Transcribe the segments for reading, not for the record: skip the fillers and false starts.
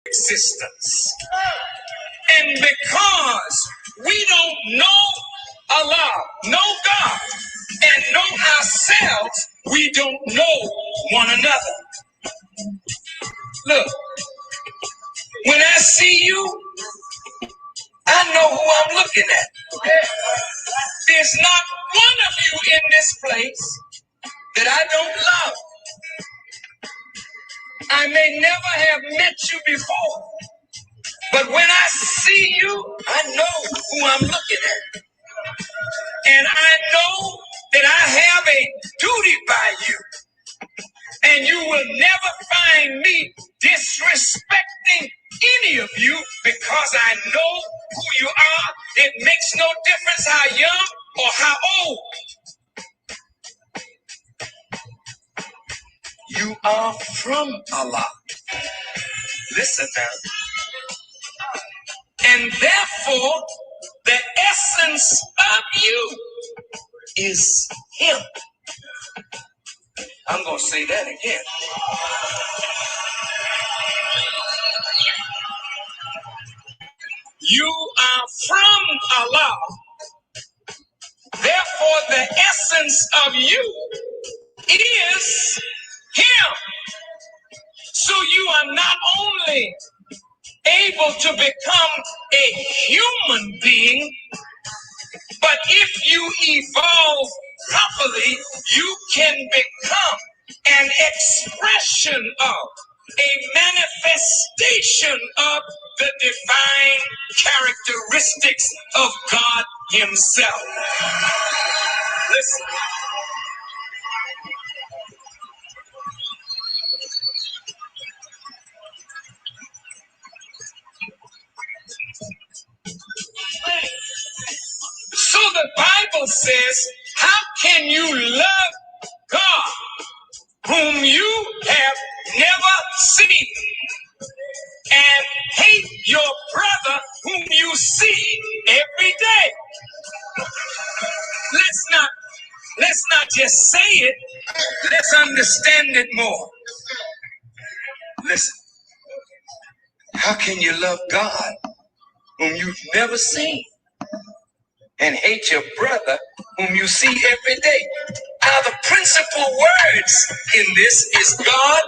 existence. And because we don't know Allah, know God, and know ourselves, we don't know one another. Look, when I see you, I know who I'm looking at. There's not one of you in this place that I don't love. I may never have met you before, but when I see you, I know who I'm looking at. And I know that I have a duty by you. And you will never find me disrespecting any of you because I know who you are. It makes no difference how young or how old. You are from Allah. Listen now. And therefore, the essence of you is Him. I'm going to say that again. You are from Allah. Therefore, the essence of you is Him. So you are not only able to become a human being, but if you evolve properly, you can become an expression of, a manifestation of the divine characteristics of God Himself. Listen. So the Bible says, how can you love God whom you have never seen and hate your brother whom you see every day? Let's not just say it, let's understand it more. Listen, how can you love God whom you've never seen and hate your brother whom you see every day? Now the principal words in this is God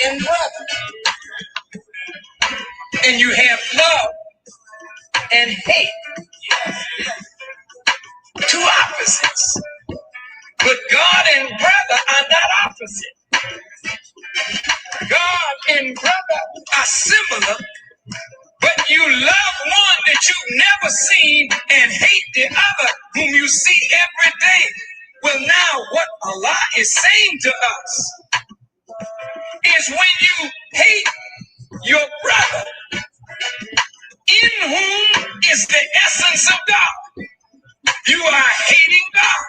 and brother. And you have love and hate. Two opposites. But God and brother are not opposite. God and brother are similar, but you love one that you've never seen and hate the other whom you see every day. Well, now what Allah is saying to us is when you hate your brother, in whom is the essence of God, you are hating God.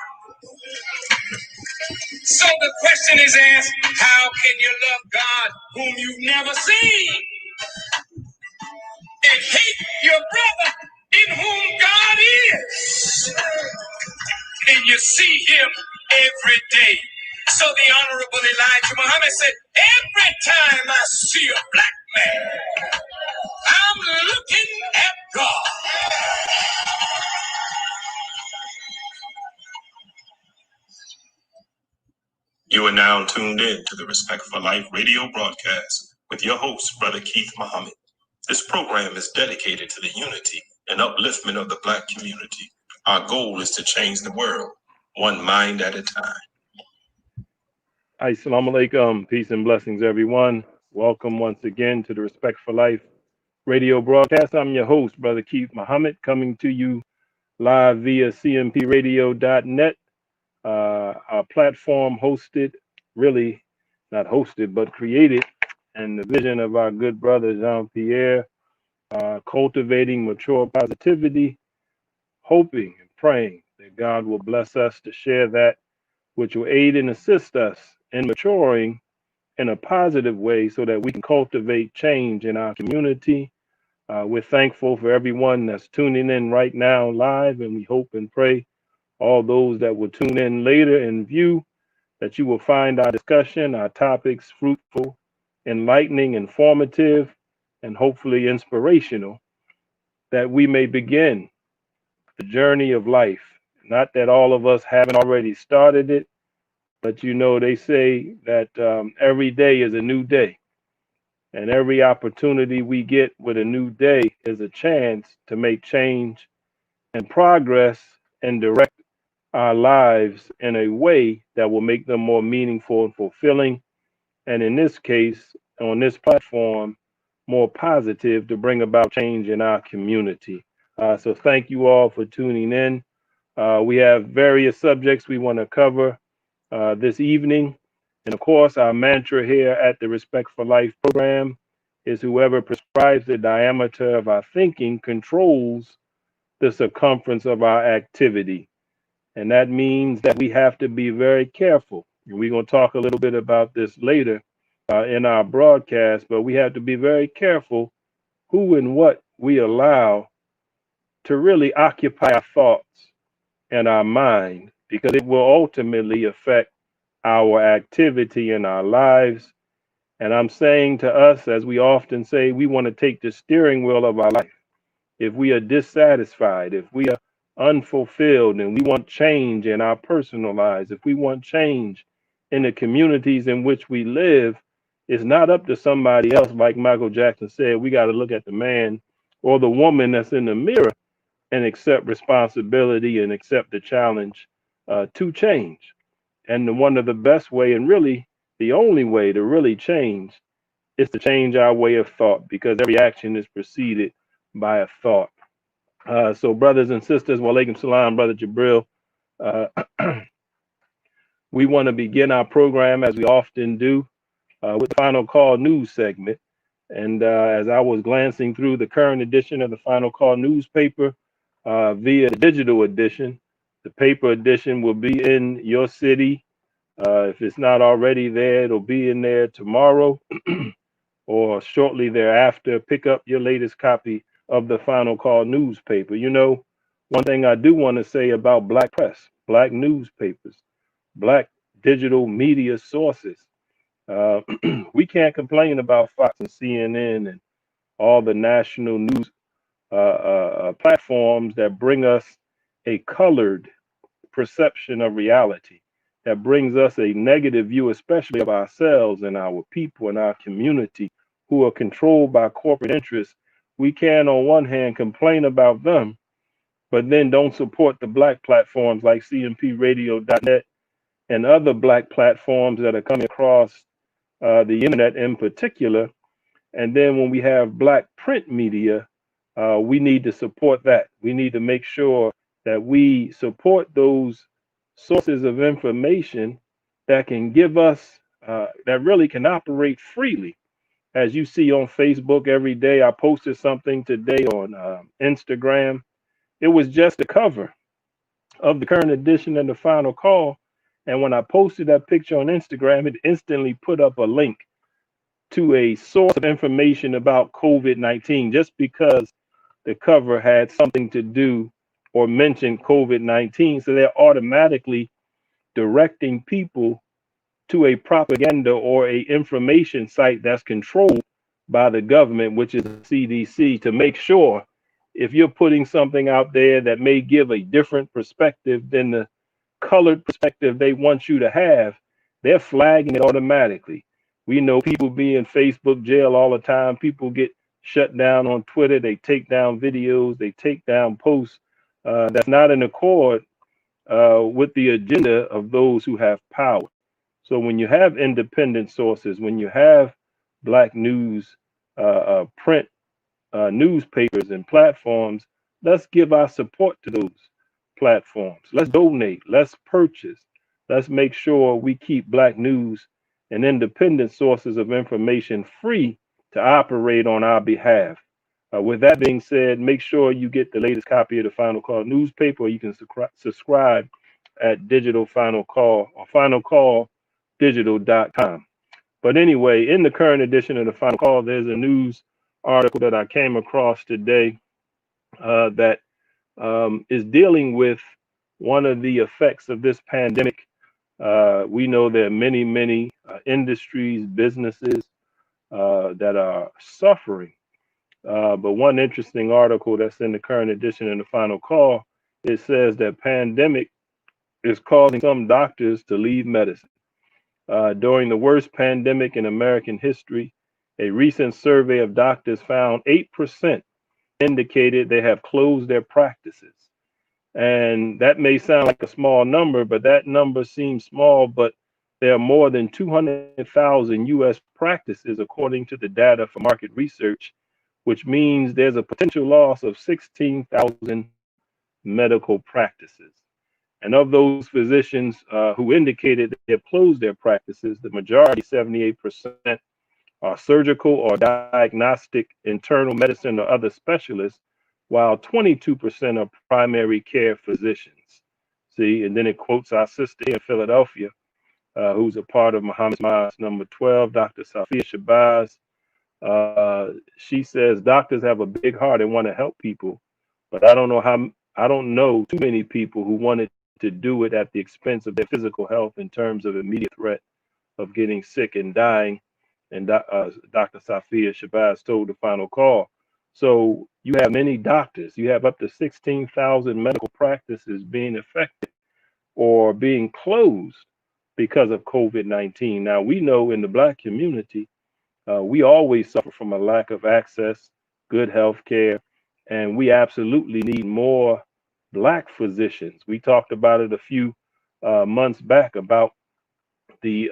So the question is asked, how can you love God whom you've never seen and hate your brother in whom God is? And you see Him every day. So the Honorable Elijah Muhammad said, every time I see a black man, I'm looking at God. You are now tuned in to the Respect for Life radio broadcast with your host, Brother Keith Muhammad. This program is dedicated to the unity and upliftment of the Black community. Our goal is to change the world, one mind at a time. Assalamu alaikum. Peace and blessings, everyone. Welcome once again to the Respect for Life radio broadcast. I'm your host, Brother Keith Muhammad, coming to you live via cmpradio.net. Our platform hosted, really not hosted, but created, and the vision of our good brother Jean-Pierre, cultivating mature positivity, hoping and praying that God will bless us to share that which will aid and assist us in maturing in a positive way so that we can cultivate change in our community. We're thankful for everyone that's tuning in right now live, and we hope and pray all those that will tune in later and view that you will find our discussion, our topics fruitful, enlightening, informative, and hopefully inspirational, that we may begin the journey of life. Not that all of us haven't already started it, but they say that every day is a new day. And every opportunity we get with a new day is a chance to make change and progress and direct our lives in a way that will make them more meaningful and fulfilling. And in this case, on this platform, more positive to bring about change in our community. So thank you all for tuning in. We have various subjects we want to cover this evening. And of course, our mantra here at the Respect for Life program is whoever prescribes the diameter of our thinking controls the circumference of our activity. And that means that we have to be very careful. And we're going to talk a little bit about this later in our broadcast, but we have to be very careful who and what we allow to really occupy our thoughts and our mind, because it will ultimately affect our activity in our lives. And I'm saying to us, as we often say, we want to take the steering wheel of our life. If we are dissatisfied, if we are unfulfilled and we want change in our personal lives, if we want change in the communities in which we live, it's not up to somebody else. Like Michael Jackson said, we got to look at the man or the woman that's in the mirror and accept responsibility and accept the challenge to change. And one of the best way, and really the only way to really change, is to change our way of thought, because every action is preceded by a thought. So, brothers and sisters, wa alaikum salam, Brother Jabril. Uh, we want to begin our program as we often do with the Final Call news segment. And as I was glancing through the current edition of the Final Call newspaper via the digital edition, the paper edition will be in your city. If it's not already there, it'll be in there tomorrow or shortly thereafter. Pick up your latest copy of the Final Call newspaper. One thing I do want to say about black press, black newspapers, black digital media sources, uh, we can't complain about Fox and CNN and all the national news platforms that bring us a colored perception of reality, that brings us a negative view, especially of ourselves and our people and our community who are controlled by corporate interests. We can, on one hand, complain about them, but then don't support the black platforms like cmpradio.net and other black platforms that are coming across the internet in particular. And then when we have black print media, we need to support that. We need to make sure that we support those sources of information that can give us, that really can operate freely. As you see on Facebook every day, I posted something today on Instagram. It was just a cover of the current edition of the Final Call. And when I posted that picture on Instagram, it instantly put up a link to a source of information about COVID-19, just because the cover had something to do or mentioned COVID-19. So they're automatically directing people to a propaganda or a information site that's controlled by the government, which is the CDC, to make sure if you're putting something out there that may give a different perspective than the colored perspective they want you to have, they're flagging it automatically. We know people be in Facebook jail all the time. People get shut down on Twitter. They take down videos. They take down posts that's not in accord with the agenda of those who have power. So when you have independent sources, when you have black news, print newspapers and platforms, let's give our support to those platforms. Let's donate. Let's purchase. Let's make sure we keep black news and independent sources of information free to operate on our behalf. With that being said, make sure you get the latest copy of the Final Call newspaper, or you can subscribe at Digital Final Call or finalcalldigital.com. But anyway, in the current edition of the Final Call, there's a news article that I came across today that is dealing with one of the effects of this pandemic. We know there are many industries, businesses that are suffering But one interesting article that's in the current edition in the final call, it says that pandemic is causing some doctors to leave medicine. During the worst pandemic in American history, a recent survey of doctors found 8% indicated they have closed their practices. And that may sound like a small number, but that number seems small, but there are more than 200,000 US practices, according to the data for market research, which means there's a potential loss of 16,000 medical practices. And of those physicians who indicated they have closed their practices, the majority, 78%, are surgical or diagnostic, internal medicine, or other specialists, while 22% are primary care physicians. See, and then it quotes our sister in Philadelphia, who's a part of Muhammad's Mosque number 12, Dr. Safia Shabazz. She says doctors have a big heart and want to help people, but I don't know too many people who wanted to do it at the expense of their physical health in terms of immediate threat of getting sick and dying. And Dr. Safia Shabazz told the final call. So you have many doctors. You have up to 16,000 medical practices being affected or being closed because of COVID-19. Now, we know in the Black community, we always suffer from a lack of access, good health care, and we absolutely need more Black physicians. We talked about it a few months back about the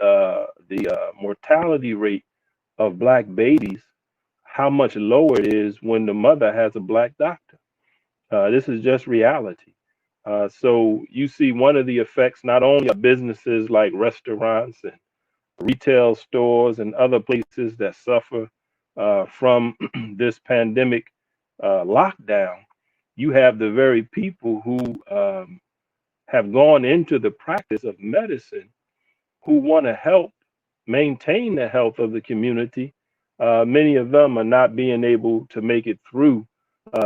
mortality rate of Black babies, how much lower it is when the mother has a Black doctor. This is just reality. So you see one of the effects not only of businesses like restaurants and retail stores and other places that suffer from this pandemic lockdown, you have the very people who have gone into the practice of medicine who want to help maintain the health of the community. Many of them are not being able to make it through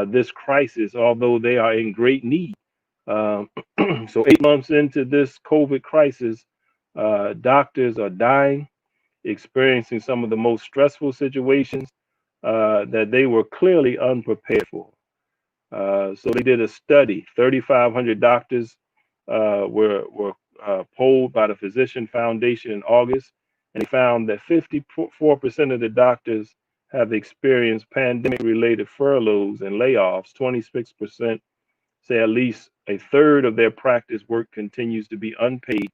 this crisis, although they are in great need. Um, so 8 months into this COVID crisis, doctors are dying, experiencing some of the most stressful situations that they were clearly unprepared for. So they did a study. 3,500 doctors were polled by the Physician Foundation in August, and they found that 54% of the doctors have experienced pandemic-related furloughs and layoffs. 26% say at least a third of their practice work continues to be unpaid,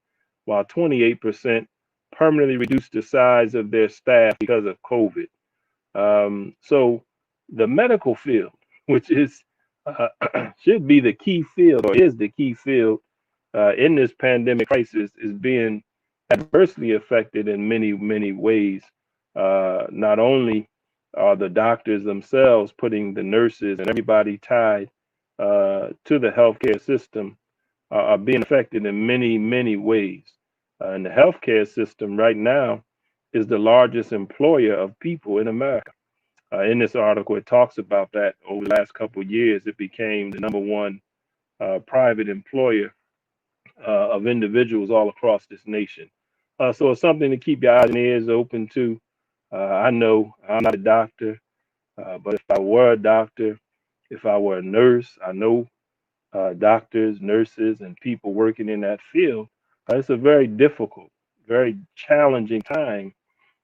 while 28% permanently reduced the size of their staff because of COVID. So the medical field, which is should be the key field or is the key field in this pandemic crisis, is being adversely affected in many, many ways. Not only are the doctors themselves putting the nurses and everybody tied to the healthcare system are being affected in many, many ways. And the healthcare system right now is the largest employer of people in America. In this article, it talks about that over the last couple of years, it became the number one private employer of individuals all across this nation. So it's something to keep your eyes and ears open to. I know I'm not a doctor, but if I were a doctor, if I were a nurse, I know doctors, nurses, and people working in that field. It's a very difficult, very challenging time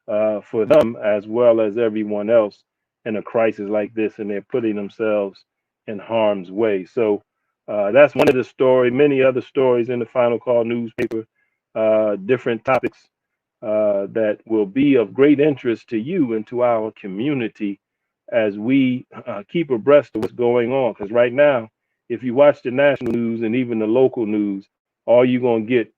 for them as well as everyone else in a crisis like this, and they're putting themselves in harm's way. So that's one of the story. Many other stories in the Final Call newspaper, different topics that will be of great interest to you and to our community as we keep abreast of what's going on. Because right now, if you watch the national news and even the local news, all you're gonna get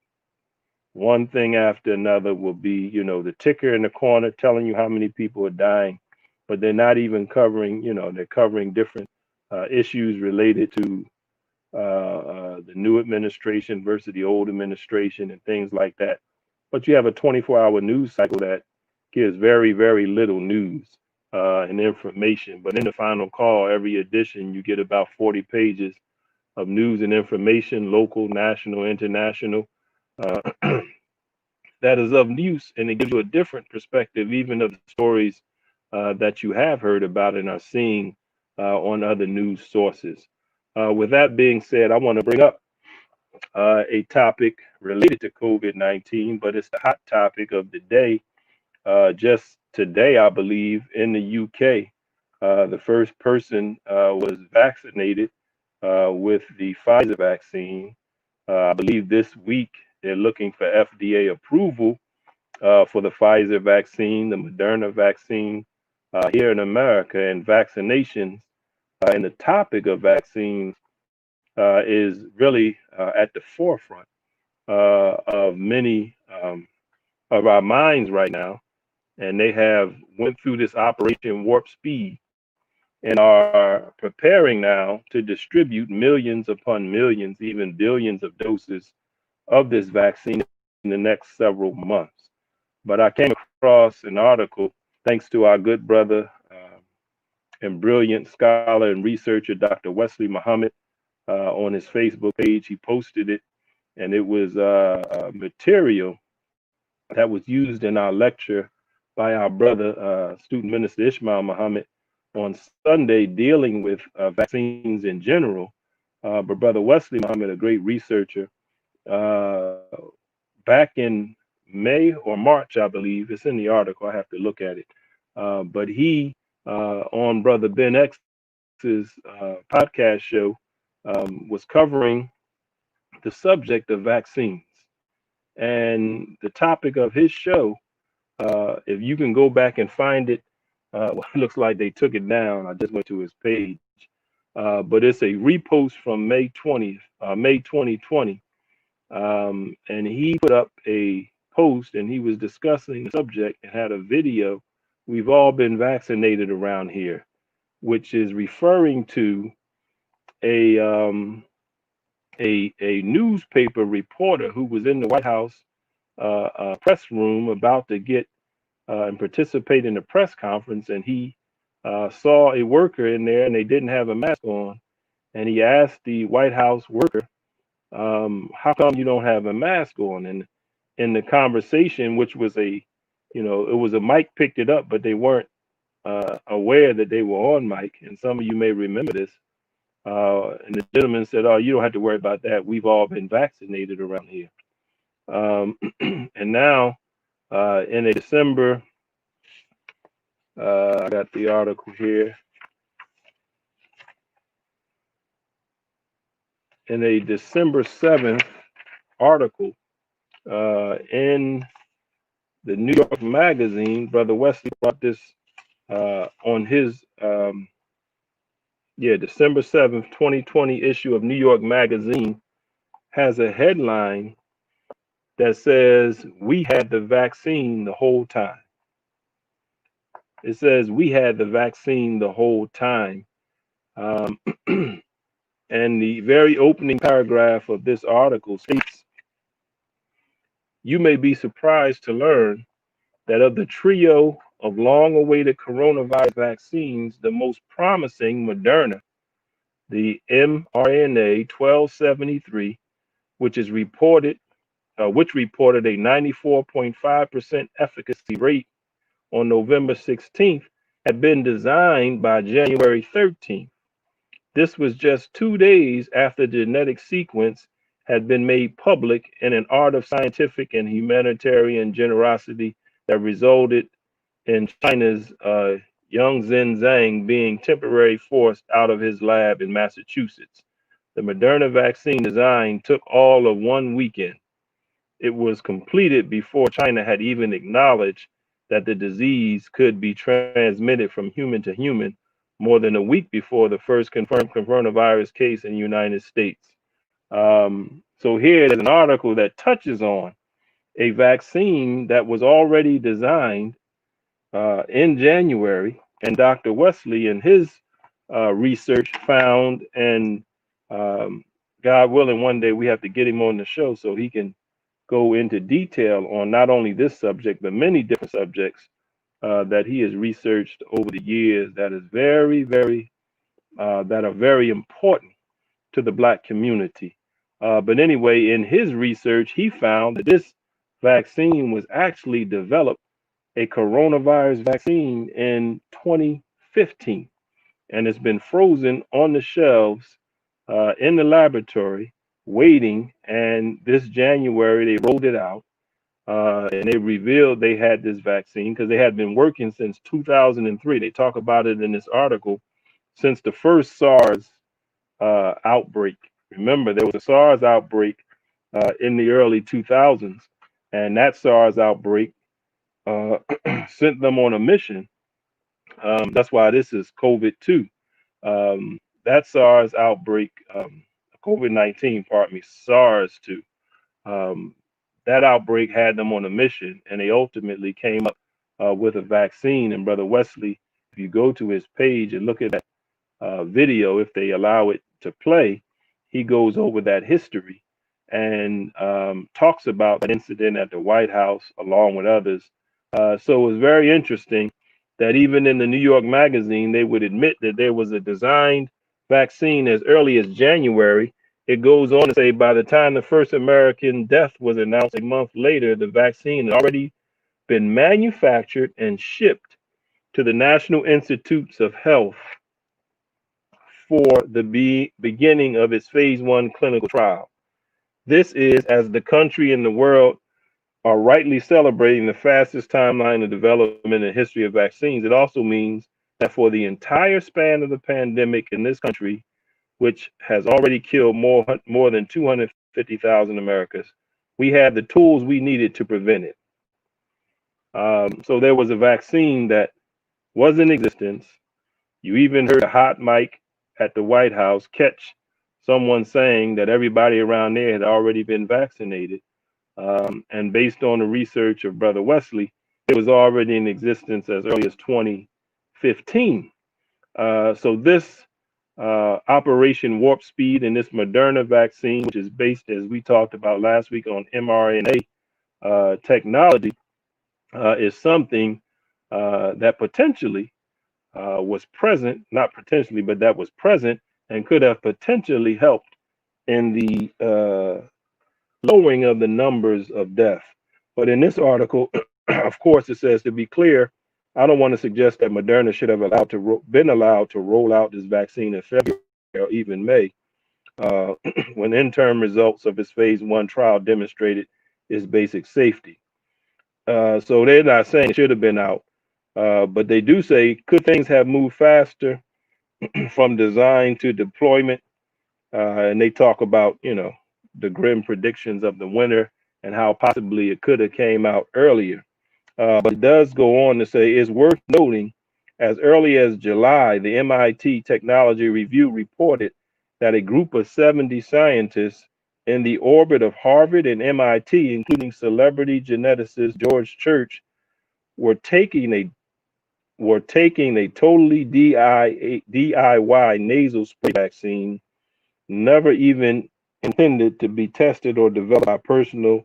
one thing after another will be, the ticker in the corner telling you how many people are dying, but they're not even covering, they're covering different issues related to the new administration versus the old administration and things like that. But you have a 24-hour news cycle that gives very, very little news and information. But in the Final Call, every edition, you get about 40 pages of news and information, local, national, international. That is of use, and it gives you a different perspective, even of the stories that you have heard about and are seeing on other news sources. With that being said, I want to bring up a topic related to COVID-19, but it's the hot topic of the day. Just today, I believe, in the UK, the first person was vaccinated with the Pfizer vaccine. I believe this week they're looking for FDA approval for the Pfizer vaccine, the Moderna vaccine here in America, and vaccinations. And the topic of vaccines is really at the forefront of many of our minds right now. And they have went through this Operation Warp Speed and are preparing now to distribute millions upon millions, even billions of doses of this vaccine in the next several months. But I came across an article, thanks to our good brother and brilliant scholar and researcher, Dr. Wesley Muhammad, on his Facebook page. He posted it, and it was material that was used in our lecture by our brother, student minister Ishmael Muhammad, on Sunday, dealing with vaccines in general. But Brother Wesley Muhammad, a great researcher, uh, back in May or March, I believe, it's in the article, I have to look at it. But he, on Brother Ben X's podcast show, was covering the subject of vaccines. And the topic of his show, if you can go back and find it, well, it looks like they took it down. I just went to his page. But it's a repost from May 20th, May 2020. And he put up a post and he was discussing the subject and had a video. We've all been vaccinated around here, which is referring to a a newspaper reporter who was in the White House press room about to get and participate in a press conference, and he saw a worker in there and they didn't have a mask on, and he asked the White House worker, how come you don't have a mask on? And in the conversation, which was it was a mic picked it up, but they weren't aware that they were on mic. And some of you may remember this. And the gentleman said, "Oh, you don't have to worry about that. We've all been vaccinated around here." And now, in a December, I got the article here. In a December 7th article in the New York Magazine, Brother Wesley brought this on his December 7th, 2020 issue of New York Magazine, has a headline that says, "We had the vaccine the whole time." It says, "We had the vaccine the whole time." And the very opening paragraph of this article states, "You may be surprised to learn that of the trio of long-awaited coronavirus vaccines, the most promising, Moderna, the mRNA 1273, which reported a 94.5% efficacy rate on November 16th, had been designed by January 13th. This was just 2 days after the genetic sequence had been made public in an art of scientific and humanitarian generosity that resulted in China's Yang Zhenzang being temporarily forced out of his lab in Massachusetts. The Moderna vaccine design took all of 1 weekend. It was completed before China had even acknowledged that the disease could be transmitted from human to human, more than a week before the first confirmed coronavirus case in the United States." So here there's an article that touches on a vaccine that was already designed in January, and Dr. Wesley in his research found, and God willing, one day we have to get him on the show so he can go into detail on not only this subject, but many different subjects that he has researched over the years that is very, very, that are very important to the Black community. But anyway, in his research, he found that this vaccine was actually developed a coronavirus vaccine in 2015, and it's been frozen on the shelves in the laboratory waiting. And this January, they rolled it out and they revealed they had this vaccine because they had been working since 2003. They talk about it in this article since the first SARS outbreak. Remember, there was a SARS outbreak in the early 2000s, and that SARS outbreak uh, sent them on a mission. That's why this is COVID 2. That SARS outbreak, COVID 19, pardon me, SARS 2, that outbreak had them on a mission, and they ultimately came up with a vaccine. And Brother Wesley, if you go to his page and look at that video, if they allow it to play, he goes over that history and talks about that incident at the White House along with others. So it was very interesting that even in the New York Magazine, they would admit that there was a designed vaccine as early as January. It goes on to say by the time the first American death was announced a month later, the vaccine had already been manufactured and shipped to the National Institutes of Health for the beginning of its phase 1 clinical trial. This is as the country and the world are rightly celebrating the fastest timeline of development in the history of vaccines. It also means that for the entire span of the pandemic in this country, which has already killed more than 250,000 Americans, we had the tools we needed to prevent it. So there was a vaccine that was in existence. You even heard a hot mic at the White House catch someone saying that everybody around there had already been vaccinated. And based on the research of Brother Wesley, it was already in existence as early as 2015. So this Operation Warp Speed and this Moderna vaccine, which is based, as we talked about last week, on mRNA technology, is something that potentially was present, not potentially, but that was present and could have potentially helped in the lowering of the numbers of death. But in this article, of course, it says, to be clear, I don't want to suggest that Moderna should have been allowed to roll out this vaccine in February or even May, when interim results of its phase 1 trial demonstrated its basic safety. So they're not saying it should have been out, but they do say, could things have moved faster from design to deployment? And they talk about, the grim predictions of the winter and how possibly it could have came out earlier. But it does go on to say it's worth noting, as early as July, the MIT Technology Review reported that a group of 70 scientists in the orbit of Harvard and MIT, including celebrity geneticist George Church, were taking a totally DIY nasal spray vaccine, never even intended to be tested or developed by personal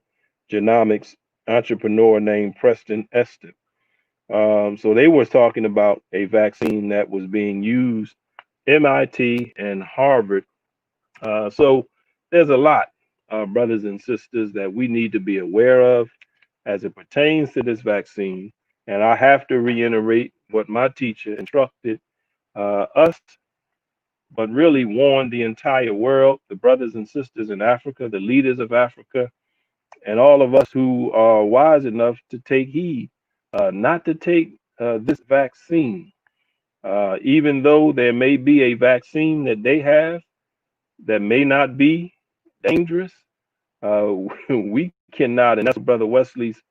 genomics entrepreneur named Preston Estes. So they were talking about a vaccine that was being used, MIT and Harvard. So there's a lot, brothers and sisters, that we need to be aware of as it pertains to this vaccine. And I have to reiterate what my teacher instructed us, but really warned the entire world, the brothers and sisters in Africa, the leaders of Africa, and all of us who are wise enough to take heed, not to take this vaccine. Even though there may be a vaccine that they have that may not be dangerous, we cannot, and that's what Brother Wesley's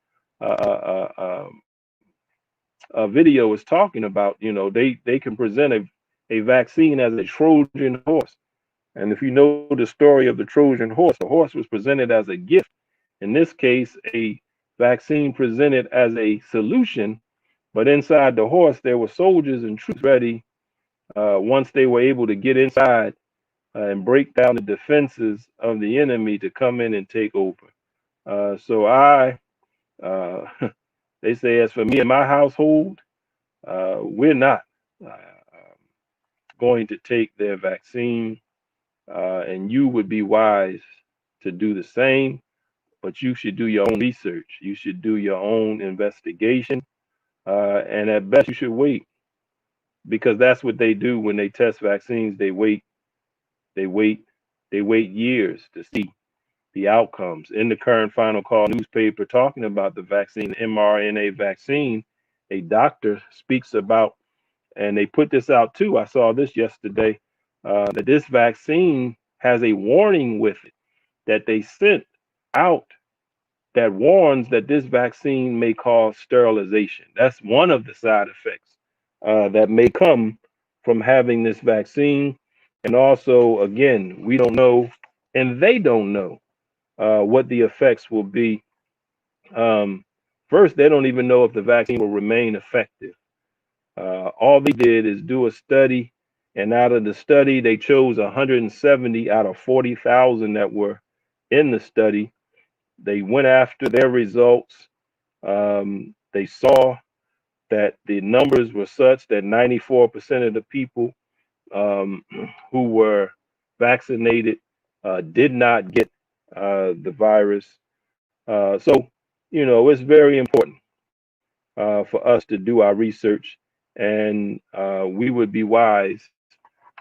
video is talking about. They can present a vaccine as a Trojan horse. And if you know the story of the Trojan horse, the horse was presented as a gift. In this case, a vaccine presented as a solution, but inside the horse, there were soldiers and troops ready once they were able to get inside and break down the defenses of the enemy to come in and take over. They say, as for me and my household, we're not going to take their vaccine, and you would be wise to do the same, but you should do your own research. You should do your own investigation. and at best you should wait, because that's what they do when they test vaccines. They wait, they wait years to see the outcomes. In the current Final Call newspaper talking about the vaccine, mRNA vaccine, a doctor speaks about, and they put this out too. I saw this yesterday, that this vaccine has a warning with it that they sent out that warns that this vaccine may cause sterilization. That's one of the side effects that may come from having this vaccine. And also, again, we don't know, and they don't know what the effects will be. Um, First, they don't even know if the vaccine will remain effective. All they did is do a study, and out of the study, they chose 170 out of 40,000 that were in the study. They went after their results. They saw that the numbers were such that 94% of the people um, who were vaccinated did not get the virus. So, it's very important for us to do our research, and we would be wise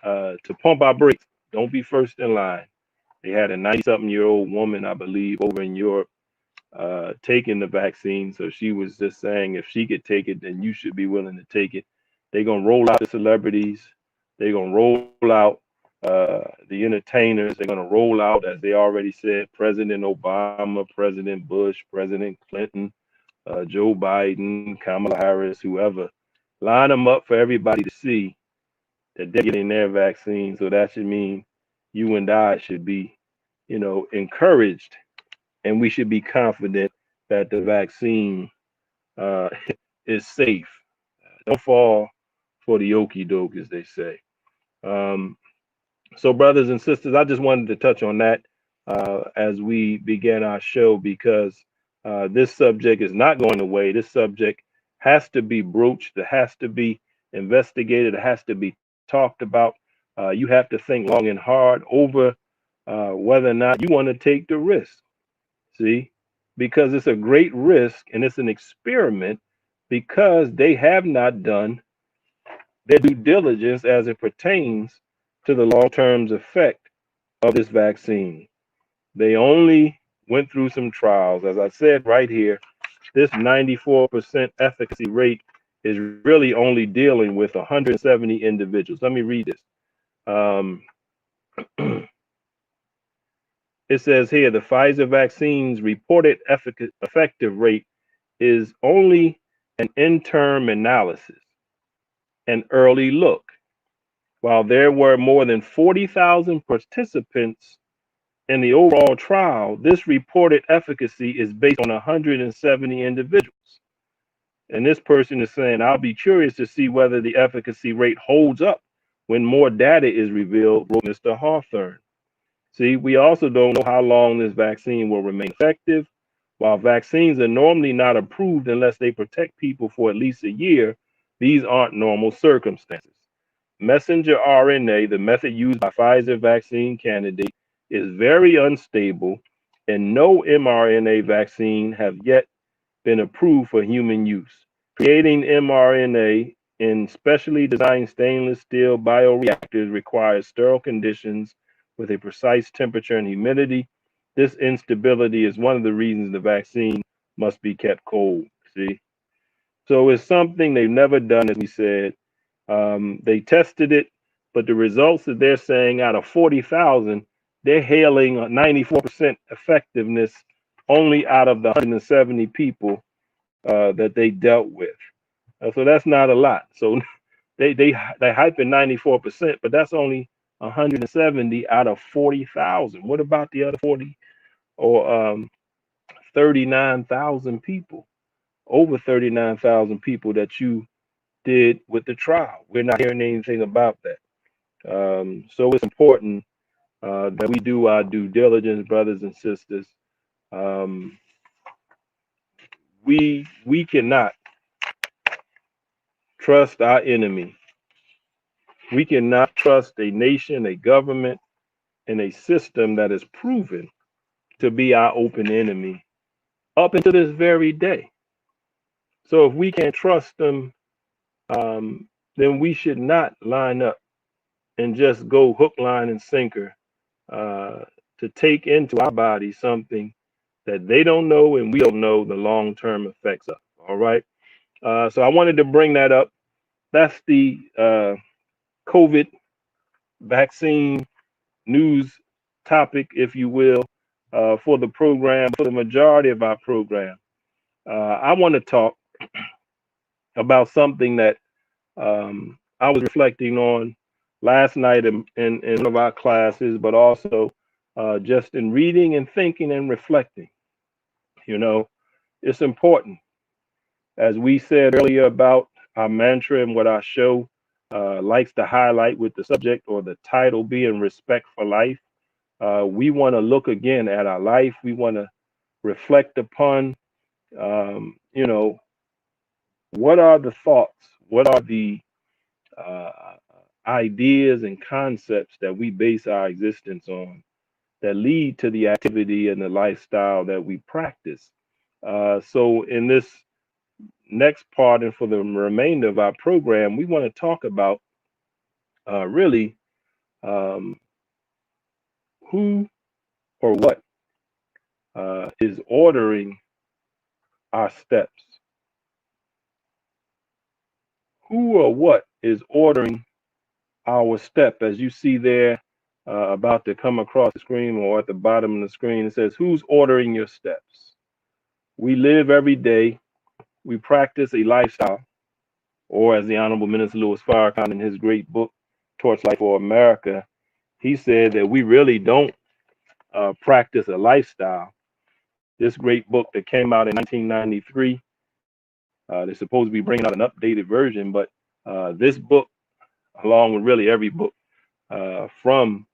to pump our brakes. Don't be first in line. They had a 90-something-year-old woman, I believe, over in Europe taking the vaccine. So she was just saying if she could take it, then you should be willing to take it. They're going to roll out the celebrities. They're going to roll out the entertainers. They're going to roll out, as they already said, President Obama, President Bush, President Clinton, Joe Biden, Kamala Harris, whoever. Line them up for everybody to see that they're getting their vaccine. So that should mean you and I should be, encouraged, and we should be confident that the vaccine uh, is safe. Don't fall for the okie doke, as they say. Um, so, brothers and sisters, I just wanted to touch on that as we began our show, because this subject is not going away. This subject has to be broached, it has to be investigated, it has to be talked about. You have to think long and hard over whether or not you want to take the risk. See, because it's a great risk and it's an experiment, because they have not done their due diligence as it pertains to the long term effect of this vaccine. They only went through some trials. As I said right here, this 94% efficacy rate is really only dealing with 170 individuals. Let me read this. Um, it says here the Pfizer vaccine's reported effective rate is only an interim analysis, an early look. While there were more than 40,000 participants in the overall trial, this reported efficacy is based on 170 individuals. And this person is saying, I'll be curious to see whether the efficacy rate holds up when more data is revealed, wrote Mr. Hawthorne. See, we also don't know how long this vaccine will remain effective. While vaccines are normally not approved unless they protect people for at least a year, these aren't normal circumstances. Messenger RNA, the method used by Pfizer vaccine candidate, is very unstable, and no mRNA vaccine have yet been approved for human use. Creating mRNA in specially designed stainless steel bioreactors requires sterile conditions with a precise temperature and humidity. This instability is one of the reasons the vaccine must be kept cold. See? So it's something they've never done, as we said. They tested it, but the results that they're saying out of 40,000, they're hailing a 94% effectiveness only out of the 170 people that they dealt with. So that's not a lot. So they hype in 94%, but that's only 170 out of 40,000. What about the other 40 or 39,000 people? Over 39,000 people that you did with the trial. We're not hearing anything about that. So it's important that we do our due diligence, brothers and sisters. Um, we cannot trust our enemy. We cannot trust a nation, a government, and a system that is proven to be our open enemy up until this very day. So if we can't trust them, then we should not line up and just go hook, line, and sinker uh, to take into our body something that they don't know and we don't know the long-term effects of. All right. So I wanted to bring that up. That's the COVID vaccine news topic, if you will, for the program, for the majority of our program. I want to talk about something that I was reflecting on last night in one of our classes, but also just in reading and thinking and reflecting. You know, it's important. As we said earlier about our mantra and what our show likes to highlight with the subject or the title being respect for life, we want to look again at our life. We want to reflect upon, you know, what are the thoughts? What are the uh, ideas and concepts that we base our existence on that lead to the activity and the lifestyle that we practice? So, in this next part and for the remainder of our program, we want to talk about really um, who or what is ordering our steps. Who or what is ordering our step? As you see there, about to come across the screen or at the bottom of the screen, it says, "Who's ordering your steps?" We live every day. We practice a lifestyle, or as the Honorable Minister Louis Farrakhan in his great book, Torchlight for America, he said that we really don't practice a lifestyle. This great book that came out in 1993, they're supposed to be bringing out an updated version, but this book, along with really every book from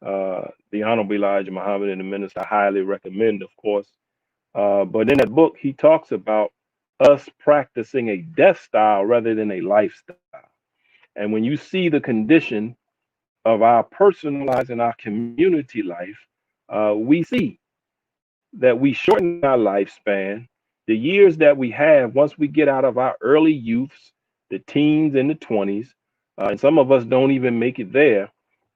the Honorable Elijah Muhammad and the minister, I highly recommend, of course. But in that book, he talks about us practicing a death style rather than a lifestyle. And when you see the condition of our personal lives and our community life, we see that we shorten our lifespan. The years that we have once we get out of our early youths, the teens and the 20s, and some of us don't even make it there.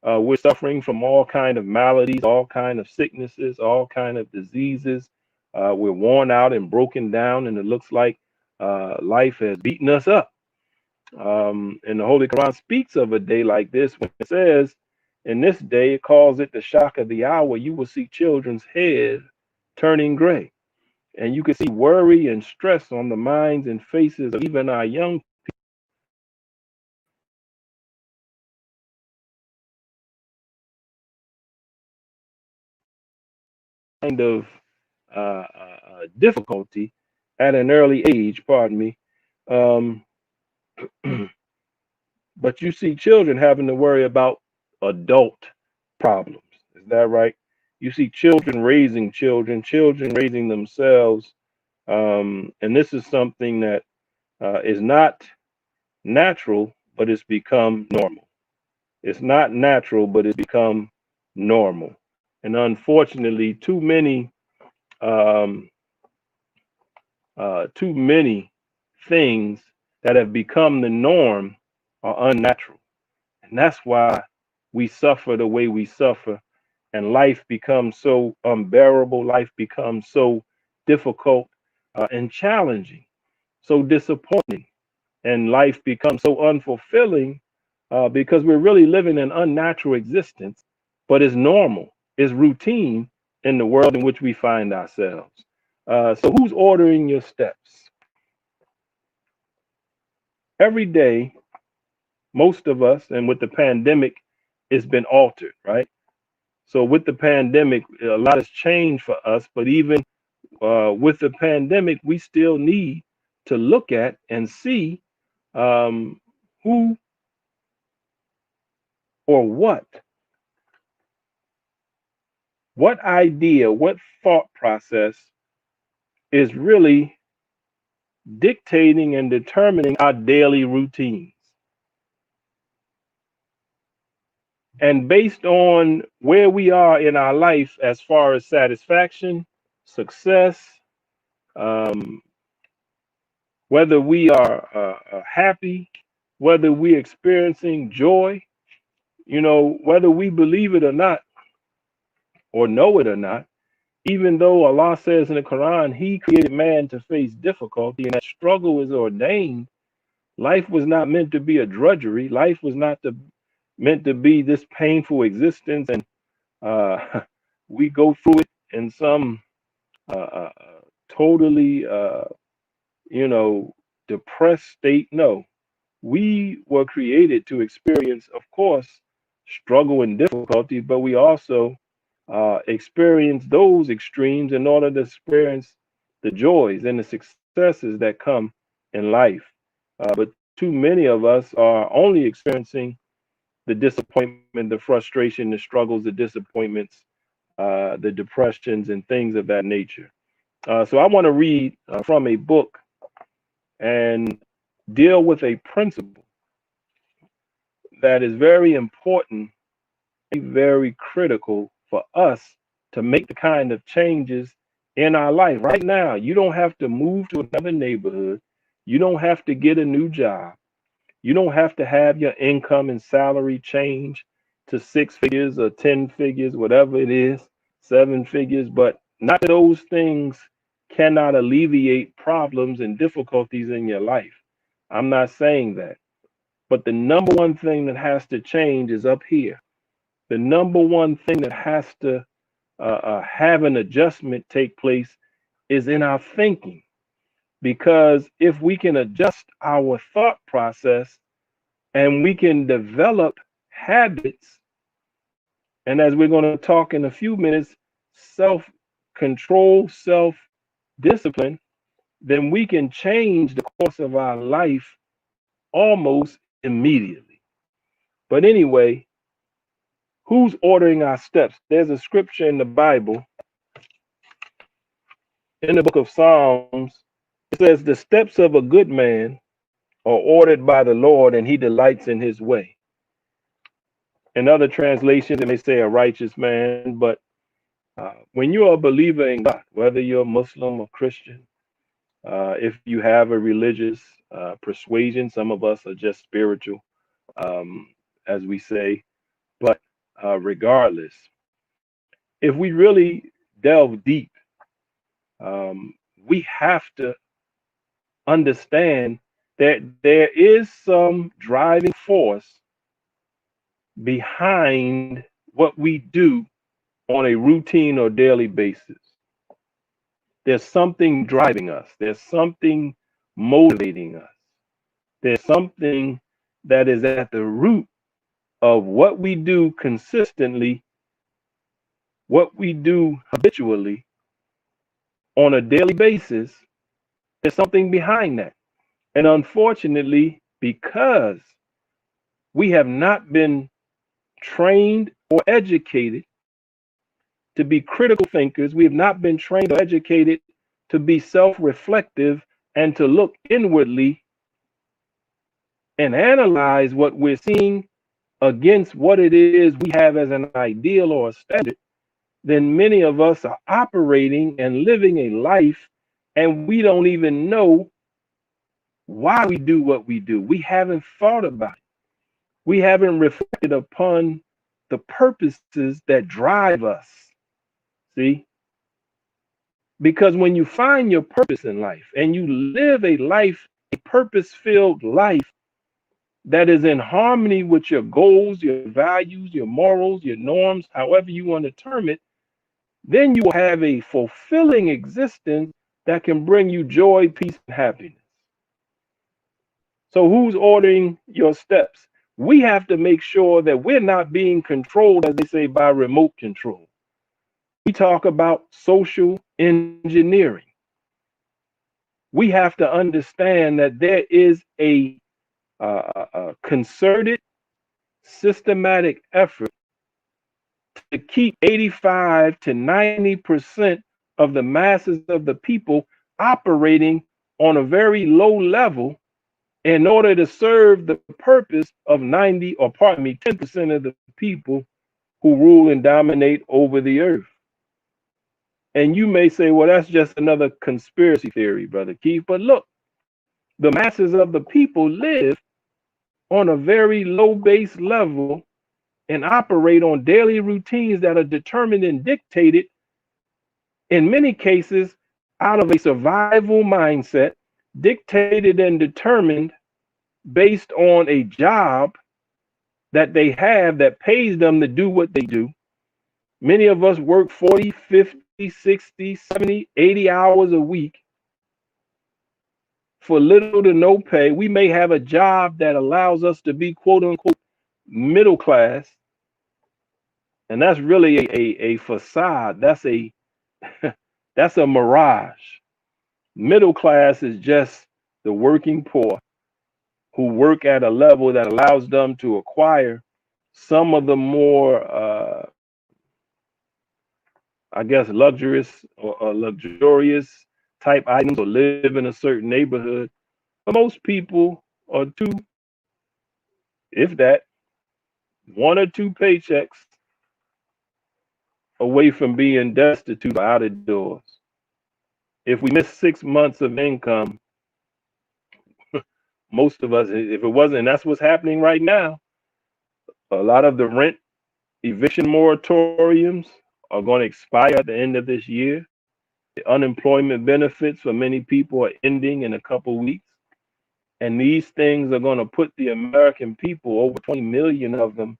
We're suffering from all kind of maladies, all kind of sicknesses, all kind of diseases. We're worn out and broken down, and it looks like life has beaten us up. And the Holy Quran speaks of a day like this when it says, in this day, it calls it the shock of the hour. You will see children's heads turning gray. And you can see worry and stress on the minds and faces of even our young kind of difficulty at an early age, pardon me. Um, but you see children having to worry about adult problems. Is that right? You see children raising children, children raising themselves. And this is something that is not natural, but it's become normal. It's not natural, but it's become normal. And unfortunately, um, too many things that have become the norm are unnatural. And that's why we suffer the way we suffer. And life becomes so unbearable. Life becomes so difficult and challenging, so disappointing. And life becomes so unfulfilling because we're really living an unnatural existence, but it's normal, it's routine in the world in which we find ourselves. So, who's ordering your steps? Every day, most of us, and with the pandemic, it's been altered, right? So, with the pandemic, a lot has changed for us, but even with the pandemic, we still need to look at and see um, who or what idea, what thought process is really dictating and determining our daily routines. And based on where we are in our life as far as satisfaction, success, um, whether we are happy, whether we're experiencing joy, whether we believe it or not, or know it or not, even though Allah says in the Quran, He created man to face difficulty and that struggle is ordained, life was not meant to be a drudgery. Life was not meant to be this painful existence, and we go through it in some totally, depressed state. No, we were created to experience, of course, struggle and difficulty, but we also experience those extremes in order to experience the joys and the successes that come in life. But too many of us are only experiencing the disappointment, the frustration, the struggles, the disappointments, the depressions, and things of that nature. So I want to read from a book and deal with a principle that is very important, very critical for us to make the kind of changes in our life. Right now, you don't have to move to another neighborhood. You don't have to get a new job. You don't have to have your income and salary change to 6 figures or 10 figures, whatever it is, 7 figures. But not that those things cannot alleviate problems and difficulties in your life. I'm not saying that. But the number one thing that has to change is up here. The number one thing that has to have an adjustment take place is in our thinking. Because if we can adjust our thought process and we can develop habits, and as we're going to talk in a few minutes, self-control, self-discipline, then we can change the course of our life almost immediately. But anyway, who's ordering our steps? There's a scripture in the Bible, in the book of Psalms. It says, the steps of a good man are ordered by the Lord, and he delights in his way. In other translations, it may say a righteous man, but when you are a believer in God, whether you're Muslim or Christian, if you have a religious persuasion, some of us are just spiritual, as we say, but regardless, if we really delve deep, we have to understand that there is some driving force behind what we do on a routine or daily basis. There's something driving us. There's something motivating us. There's something that is at the root of what we do consistently, what we do habitually on a daily basis. There's something behind that. And unfortunately, because we have not been trained or educated to be critical thinkers, we have not been trained or educated to be self-reflective and to look inwardly and analyze what we're seeing against what it is we have as an ideal or a standard, then many of us are operating and living a life and we don't even know why we do what we do. We haven't thought about it. We haven't reflected upon the purposes that drive us. See? Because when you find your purpose in life and you live a life, a purpose-filled life that is in harmony with your goals, your values, your morals, your norms, however you want to term it, then you will have a fulfilling existence that can bring you joy, peace, and happiness. So who's ordering your steps? We have to make sure that we're not being controlled, as they say, by remote control. We talk about social engineering. We have to understand that there is a concerted, systematic effort to keep 85 to 90% of the masses of the people operating on a very low level in order to serve the purpose of 10% of the people who rule and dominate over the earth. And you may say, well, that's just another conspiracy theory, Brother Keith. But look, the masses of the people live on a very low base level and operate on daily routines that are determined and dictated in many cases out of a survival mindset, dictated and determined based on a job that they have that pays them to do what they do. Many of us work 40, 50, 60, 70, 80 hours a week for little to no pay. We may have a job that allows us to be quote unquote middle class, and that's really a facade. That's a that's a mirage. Middle class is just the working poor who work at a level that allows them to acquire some of the more I guess luxurious or luxurious type items, or live in a certain neighborhood. But most people are two, if that, one or two paychecks away from being destitute or out of doors. If we miss 6 months of income, most of us, if it wasn't, that's what's happening right now. A lot of the rent eviction moratoriums are going to expire at the end of this year. The unemployment benefits for many people are ending in a couple weeks. And these things are going to put the American people, over 20 million of them,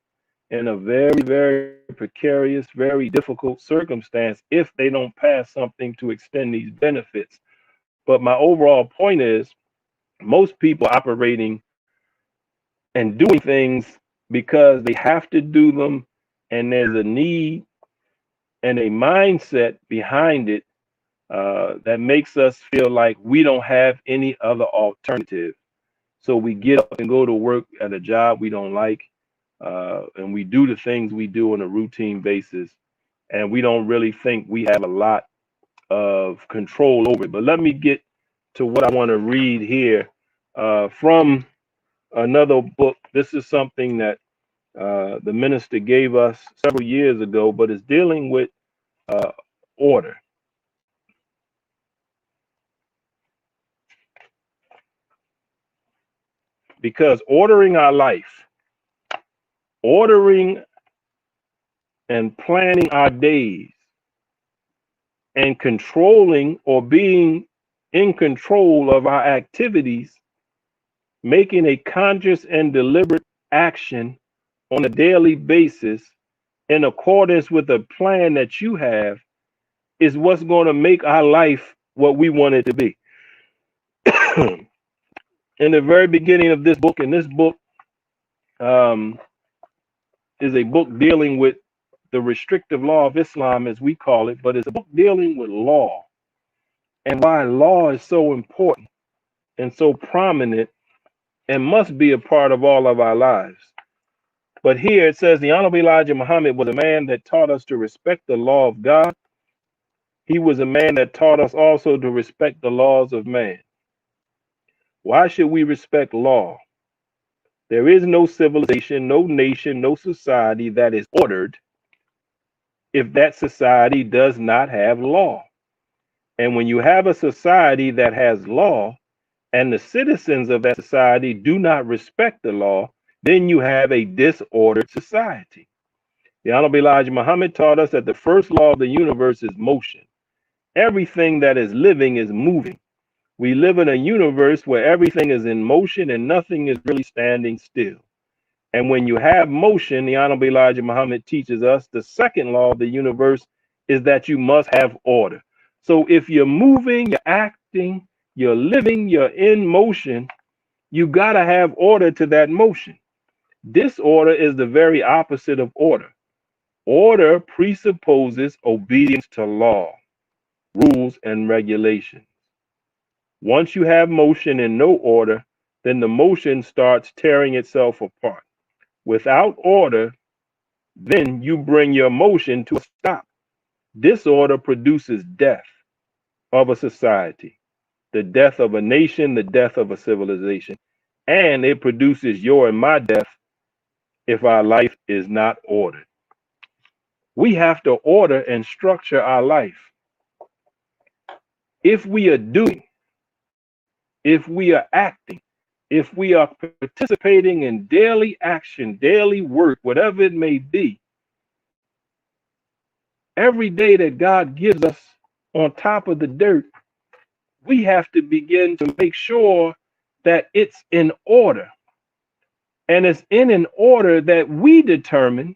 in a very, very precarious, very difficult circumstance if they don't pass something to extend these benefits. But my overall point is, most people are operating and doing things because they have to do them, and there's a need and a mindset behind it that makes us feel like we don't have any other alternative. So we get up and go to work at a job we don't like, and we do the things we do on a routine basis, and we don't really think we have a lot of control over it. But let me get to what I want to read here from another book. This is something that the minister gave us several years ago, but it's dealing with order. Because ordering our life, ordering and planning our days, and controlling or being in control of our activities, making a conscious and deliberate action on a daily basis in accordance with a plan that you have, is what's going to make our life what we want it to be. In the very beginning of this book, and this book is a book dealing with the restrictive law of Islam, as we call it, but it's a book dealing with law and why law is so important and so prominent and must be a part of all of our lives. But here it says the Honorable Elijah Muhammad was a man that taught us to respect the law of God. He was a man that taught us also to respect the laws of man. Why should we respect law? There is no civilization, no nation, no society that is ordered if that society does not have law. And when you have a society that has law and the citizens of that society do not respect the law, then you have a disordered society. The Honorable Elijah Muhammad taught us that the first law of the universe is motion. Everything that is living is moving. We live in a universe where everything is in motion and nothing is really standing still. And when you have motion, the Honorable Elijah Muhammad teaches us the second law of the universe is that you must have order. So if you're moving, you're acting, you're living, you're in motion, you got to have order to that motion. Disorder is the very opposite of order. Order presupposes obedience to law, rules, and regulations. Once you have motion and no order, then the motion starts tearing itself apart. Without order, then you bring your motion to a stop. Disorder produces death of a society, the death of a nation, the death of a civilization, and it produces your and my death if our life is not ordered. We have to order and structure our life. If we are doing, if we are acting, if we are participating in daily action, daily work, whatever it may be, every day that God gives us on top of the dirt, we have to begin to make sure that it's in order. And it's in an order that we determine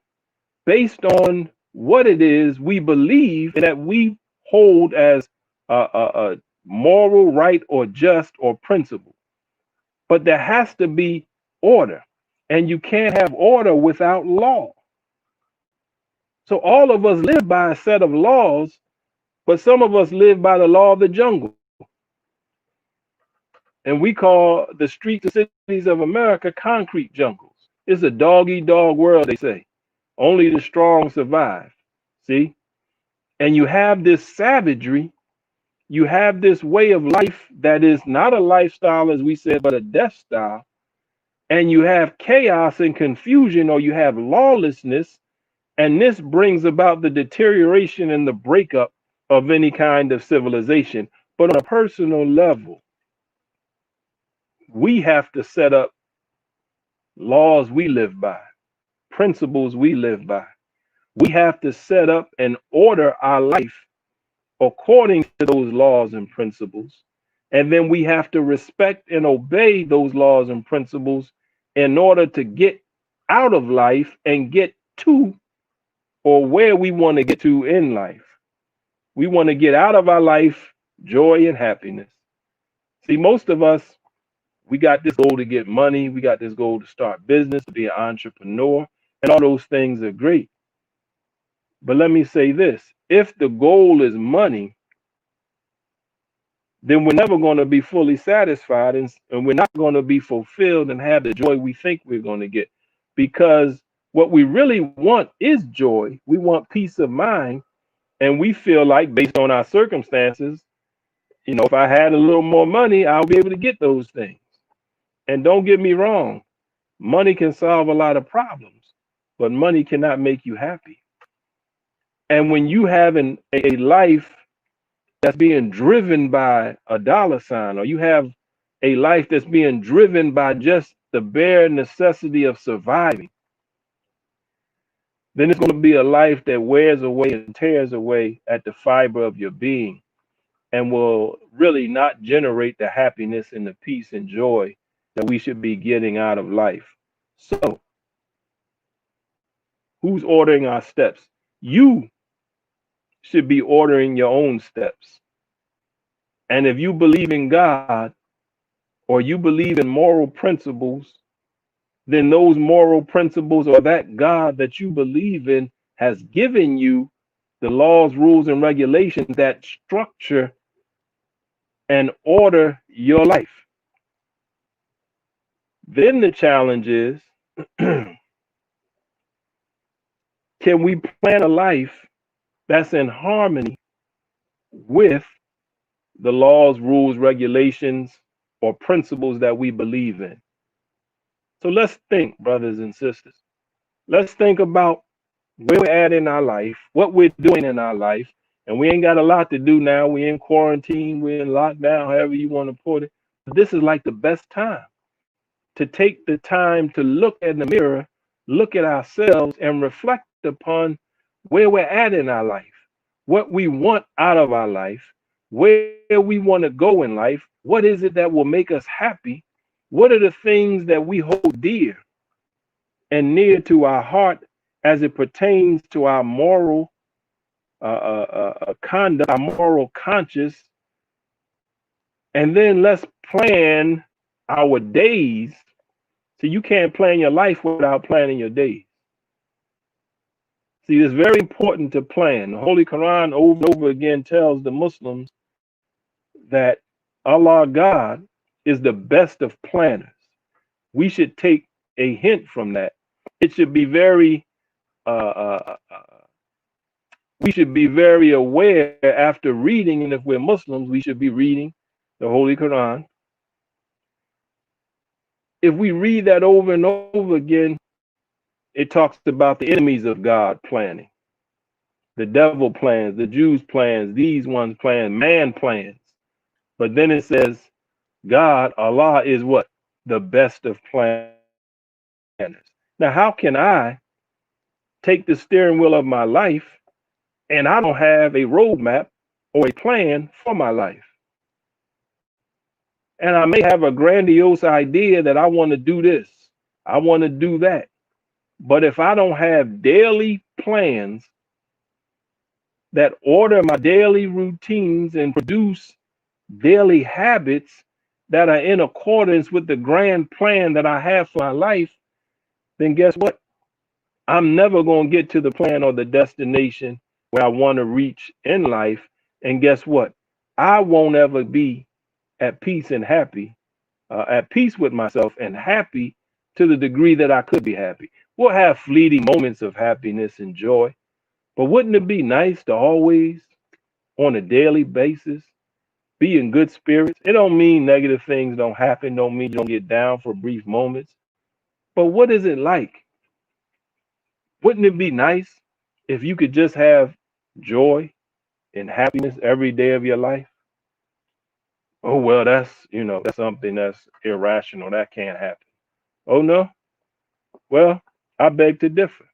based on what it is we believe and that we hold as a moral, right, or just, or principle. But there has to be order, and you can't have order without law. So all of us live by a set of laws, but some of us live by the law of the jungle. And we call the streets and cities of America concrete jungles. It's a dog-eat-dog world, they say. Only the strong survive. See? And you have this savagery, you have this way of life that is not a lifestyle, as we said, but a death style. And you have chaos and confusion, or you have lawlessness. And this brings about the deterioration and the breakup of any kind of civilization. But on a personal level, we have to set up laws we live by, principles we live by. We have to set up and order our life according to those laws and principles. And then we have to respect and obey those laws and principles in order to get out of life and get to, or where we want to get to in life. We want to get out of our life joy and happiness. See, most of us, we got this goal to get money. We got this goal to start business, to be an entrepreneur, and all those things are great. But let me say this, if the goal is money, then we're never going to be fully satisfied, and we're not going to be fulfilled and have the joy we think we're going to get. Because what we really want is joy. We want peace of mind. And we feel like, based on our circumstances, you know, if I had a little more money, I'll be able to get those things. And don't get me wrong, money can solve a lot of problems, but money cannot make you happy. And when you have a life that's being driven by a dollar sign, or you have a life that's being driven by just the bare necessity of surviving, then it's going to be a life that wears away and tears away at the fiber of your being, and will really not generate the happiness and the peace and joy that we should be getting out of life. So, who's ordering our steps? You should be ordering your own steps. And if you believe in God, or you believe in moral principles, then those moral principles, or that God that you believe in, has given you the laws, rules, and regulations that structure and order your life. Then the challenge is, can we plan a life that's in harmony with the laws, rules, regulations, or principles that we believe in? So let's think, brothers and sisters. Let's think about where we're at in our life, what we're doing in our life. And we ain't got a lot to do now. We're in quarantine, we're in lockdown, however you want to put it. But this is like the best time to take the time to look in the mirror, look at ourselves, and reflect upon where we're at in our life, what we want out of our life, where we want to go in life. What is it that will make us happy? What are the things that we hold dear and near to our heart as it pertains to our moral conduct, our moral conscience? And then let's plan our days. So you can't plan your life without planning your days. See, it's very important to plan. The Holy Quran over and over again tells the Muslims that Allah, God, is the best of planners. We should take a hint from that. It should be very, we should be very aware after reading, and if we're Muslims, we should be reading the Holy Quran. If we read that over and over again, it talks about the enemies of God planning. The devil plans, the Jews plans, these ones plan, man plans. But then it says, God, Allah, is what? The best of planners. Now, how can I take the steering wheel of my life and I don't have a roadmap or a plan for my life? And I may have a grandiose idea that I want to do this, I want to do that. But if I don't have daily plans that order my daily routines and produce daily habits that are in accordance with the grand plan that I have for my life, then guess what? I'm never going to get to the plan or the destination where I want to reach in life. And guess what? I won't ever be at peace and happy, at peace with myself and happy to the degree that I could be happy. We'll have fleeting moments of happiness and joy, but wouldn't it be nice to always, on a daily basis, be in good spirits? It don't mean negative things don't happen, don't mean you don't get down for brief moments. But what is it like? Wouldn't it be nice if you could just have joy and happiness every day of your life? Oh, well, that's something that's irrational. That can't happen. Oh, no? Well, I beg to differ.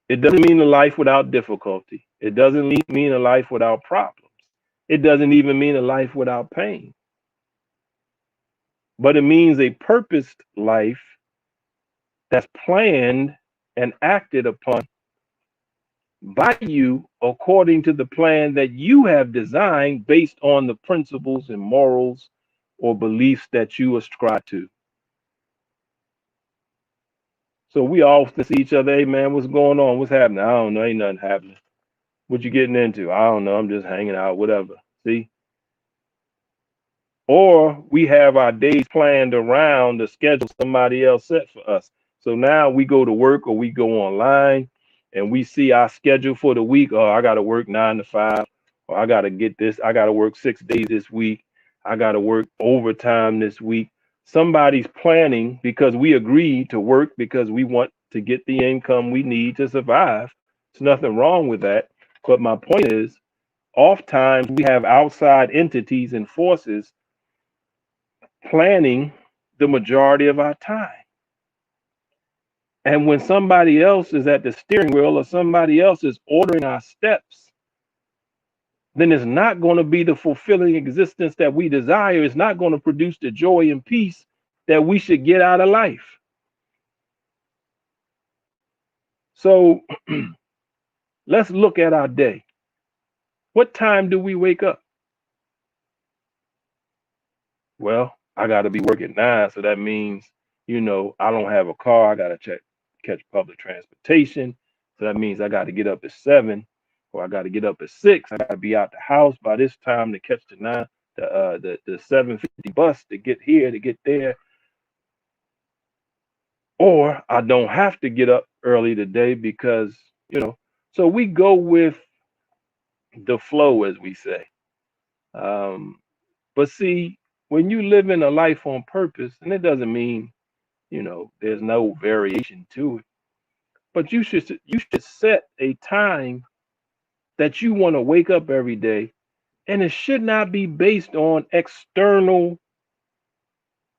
It doesn't mean a life without difficulty. It doesn't mean a life without problems. It doesn't even mean a life without pain. But it means a purposed life that's planned and acted upon by you according to the plan that you have designed based on the principles and morals or beliefs that you ascribe to. So we often see each other, hey man, what's going on? What's happening? I don't know, ain't nothing happening. What you getting into? I don't know, I'm just hanging out, whatever. See? Or we have our days planned around the schedule somebody else set for us. So now we go to work or we go online and we see our schedule for the week. Oh, I got to work 9 to 5, or I got to get this. I got to work 6 days this week. I got to work overtime this week. Somebody's planning because we agreed to work because we want to get the income we need to survive. There's nothing wrong with that. But my point is, oftentimes we have outside entities and forces planning the majority of our time. And when somebody else is at the steering wheel or somebody else is ordering our steps, then it's not going to be the fulfilling existence that we desire. It's not going to produce the joy and peace that we should get out of life. So let's look at our day. What time do we wake up? Well, I got to be working 9, so that means, I don't have a car. I got to catch public transportation. So that means I got to get up at 7, or I got to get up at 6. I got to be out the house by this time to catch the 7:50 bus to get here, to get there. Or I don't have to get up early today because, so we go with the flow, as we say. But see, when you live in a life on purpose, and it doesn't mean, there's no variation to it, but you should set a time that you want to wake up every day, and it should not be based on external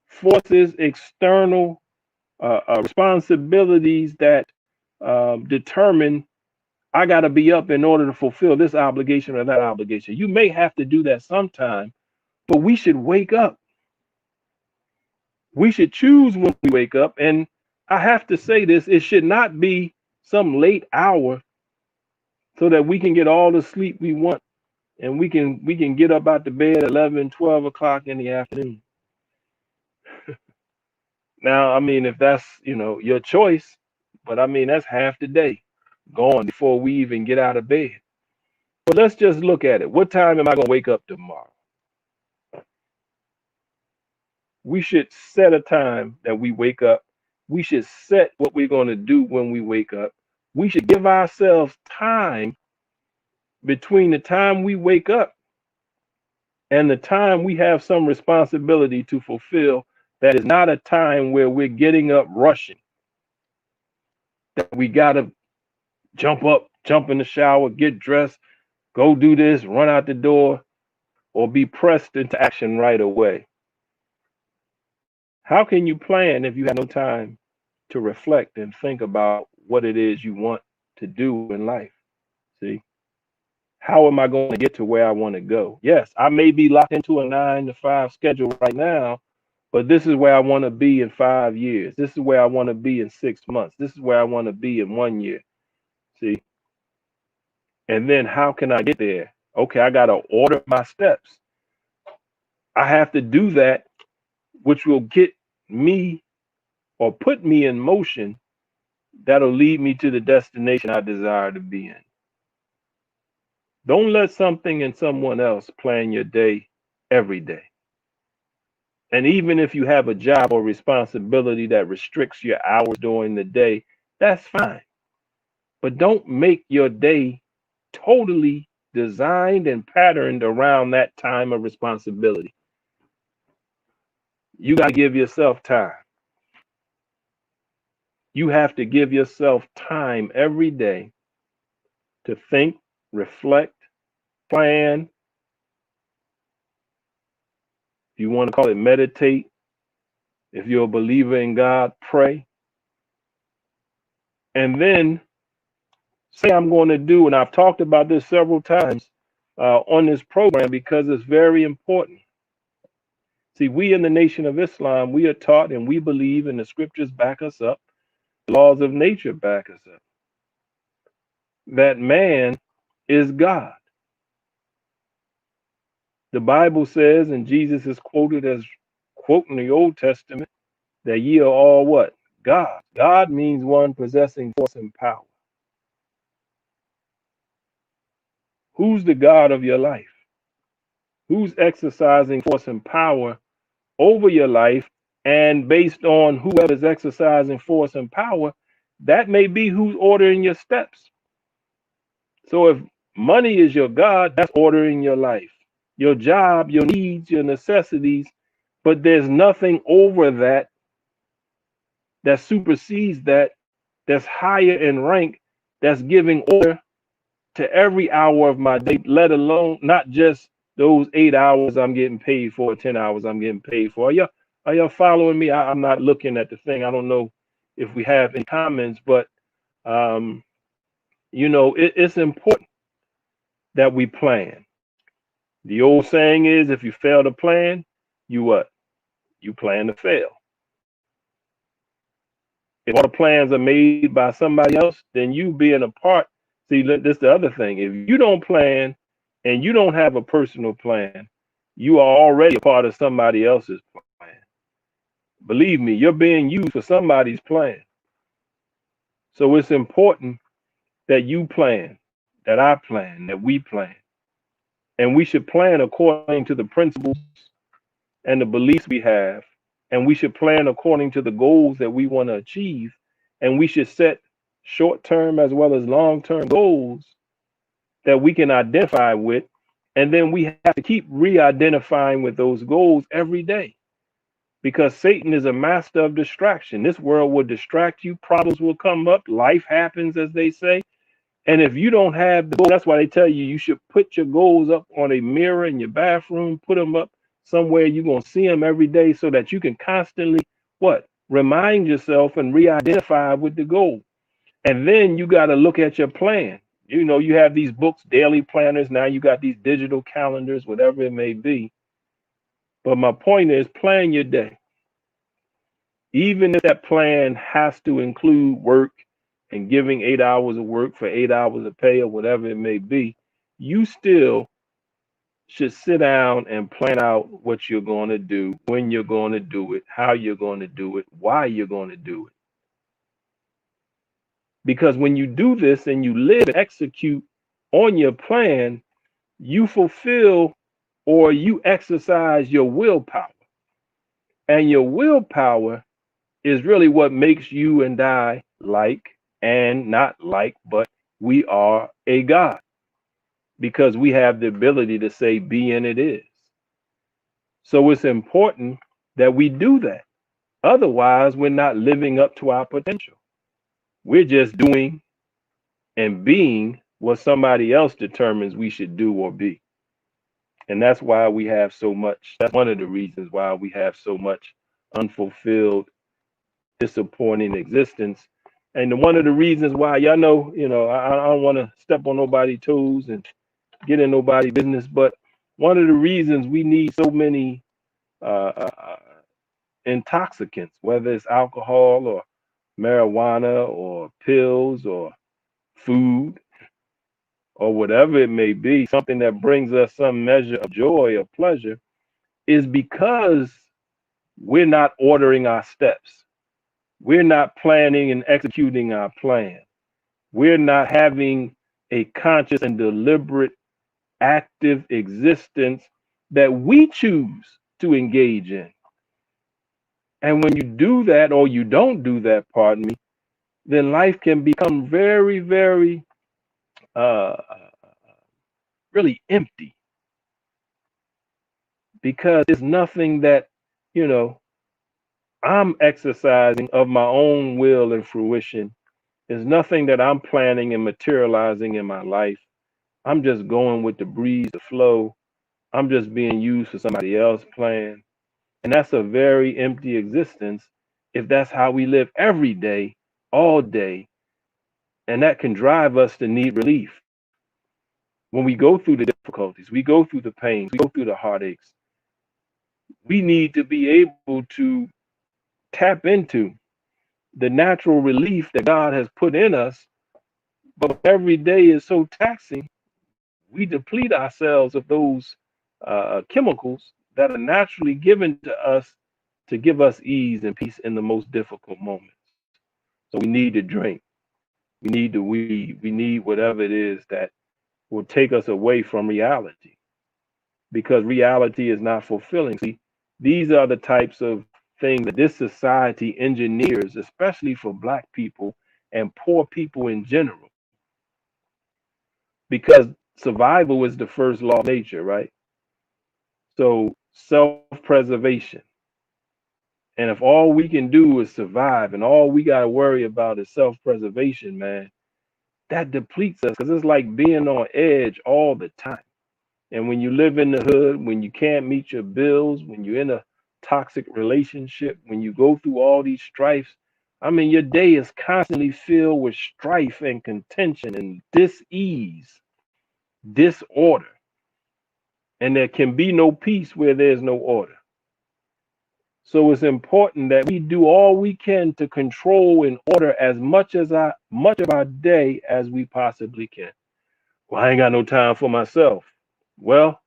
forces, external responsibilities that determine I got to be up in order to fulfill this obligation or that obligation. You may have to do that sometime, but we should wake up. We should choose when we wake up. And I have to say this, it should not be some late hour so that we can get all the sleep we want and we can get up out the bed at 11, 12 o'clock in the afternoon. Now, I mean, if that's, your choice, but I mean, that's half the day gone before we even get out of bed. But let's just look at it. What time am I going to wake up tomorrow? We should set a time that we wake up. We should set what we're going to do when we wake up. We should give ourselves time between the time we wake up and the time we have some responsibility to fulfill. That is not a time where we're getting up rushing, that we got to jump up, jump in the shower, get dressed, go do this, run out the door, or be pressed into action right away. How can you plan if you have no time to reflect and think about what it is you want to do in life? See, how am I going to get to where I want to go? Yes, I may be locked into a 9 to 5 schedule right now, but this is where I want to be in 5 years. This is where I want to be in 6 months. This is where I want to be in 1 year. See, and then how can I get there? Okay, I got to order my steps. I have to do that, which will get me or put me in motion that'll lead me to the destination I desire to be in. Don't let something and someone else plan your day every day. And even if you have a job or responsibility that restricts your hours during the day, that's fine. But don't make your day totally designed and patterned around that time of responsibility. You got to give yourself time. You have to give yourself time every day to think, reflect, plan. If you want to call it meditate, if you're a believer in God, pray. And then say I'm going to do, and I've talked about this several times on this program because it's very important. See, we in the Nation of Islam, we are taught and we believe, and the scriptures back us up, the laws of nature back us up, that man is God. The Bible says, and Jesus is quoted as quoting the Old Testament, that ye are all what? God. God means one possessing force and power. Who's the God of your life? Who's exercising force and power over your life? And based on whoever's exercising force and power, that may be who's ordering your steps. So if money is your God, that's ordering your life, your job, your needs, your necessities, but there's nothing over that that supersedes that, that's higher in rank, that's giving order to every hour of my day, let alone not just those 8 hours I'm getting paid for, 10 hours I'm getting paid for. Are y'all following me? I'm not looking at the thing. I don't know if we have any comments, but it's important that we plan. The old saying is, if you fail to plan, you what? You plan to fail. If all the plans are made by somebody else, then you being a part. See, this is the other thing. If you don't plan and you don't have a personal plan, you are already a part of somebody else's plan. Believe me, you're being used for somebody's plan. So it's important that you plan, that I plan, that we plan. And we should plan according to the principles and the beliefs we have. And we should plan according to the goals that we want to achieve. And we should set short-term as well as long-term goals that we can identify with. And then we have to keep re-identifying with those goals every day. Because Satan is a master of distraction. This world will distract you. Problems will come up. Life happens, as they say. And if you don't have the goal, that's why they tell you you should put your goals up on a mirror in your bathroom, put them up somewhere you're going to see them every day so that you can constantly, remind yourself and re-identify with the goal. And then you got to look at your plan. You have these books, daily planners. Now you got these digital calendars, whatever it may be. But my point is, plan your day. Even if that plan has to include work and giving 8 hours of work for 8 hours of pay or whatever it may be, you still should sit down and plan out what you're going to do, when you're going to do it, how you're going to do it, why you're going to do it. Because when you do this and you live and execute on your plan, you fulfill or you exercise your willpower. And your willpower is really what makes you and I like and not like, but we are a God. Because we have the ability to say, be and it is. So it's important that we do that. Otherwise, we're not living up to our potential. We're just doing and being what somebody else determines we should do or be. And that's why we have so much. That's one of the reasons why we have so much unfulfilled, disappointing existence. And one of the reasons why, I don't want to step on nobody's toes and get in nobody's business, but one of the reasons we need so many uh, intoxicants, whether it's alcohol or marijuana or pills or food or whatever it may be, something that brings us some measure of joy or pleasure, is because we're not ordering our steps. We're not planning and executing our plan. We're not having a conscious and deliberate active existence that we choose to engage in. And when you do that or you don't do that, pardon me, then life can become very, very, uh, really empty because it's nothing that, you know, I'm exercising of my own will and fruition. There's nothing that I'm planning and materializing in my life. I'm just going with the breeze, the flow. I'm just being used for somebody else's plan. And that's a very empty existence if that's how we live every day, all day. And that can drive us to need relief. When we go through the difficulties, we go through the pains, we go through the heartaches, we need to be able to tap into the natural relief that God has put in us. But every day is so taxing, we deplete ourselves of those chemicals that are naturally given to us to give us ease and peace in the most difficult moments. So we need to drink. We need to weed. We need whatever it is that will take us away from reality because reality is not fulfilling. See, these are the types of things that this society engineers, especially for Black people and poor people in general, because survival is the first law of nature, right? So self preservation. And if all we can do is survive and all we got to worry about is self preservation, man, that depletes us because it's like being on edge all the time. And when you live in the hood, when you can't meet your bills, when you're in a toxic relationship, when you go through all these strifes, I mean, your day is constantly filled with strife and contention and dis-ease, disorder. And there can be no peace where there's no order. So it's important that we do all we can to control and order as much of our day as we possibly can. Well, I ain't got no time for myself. Well,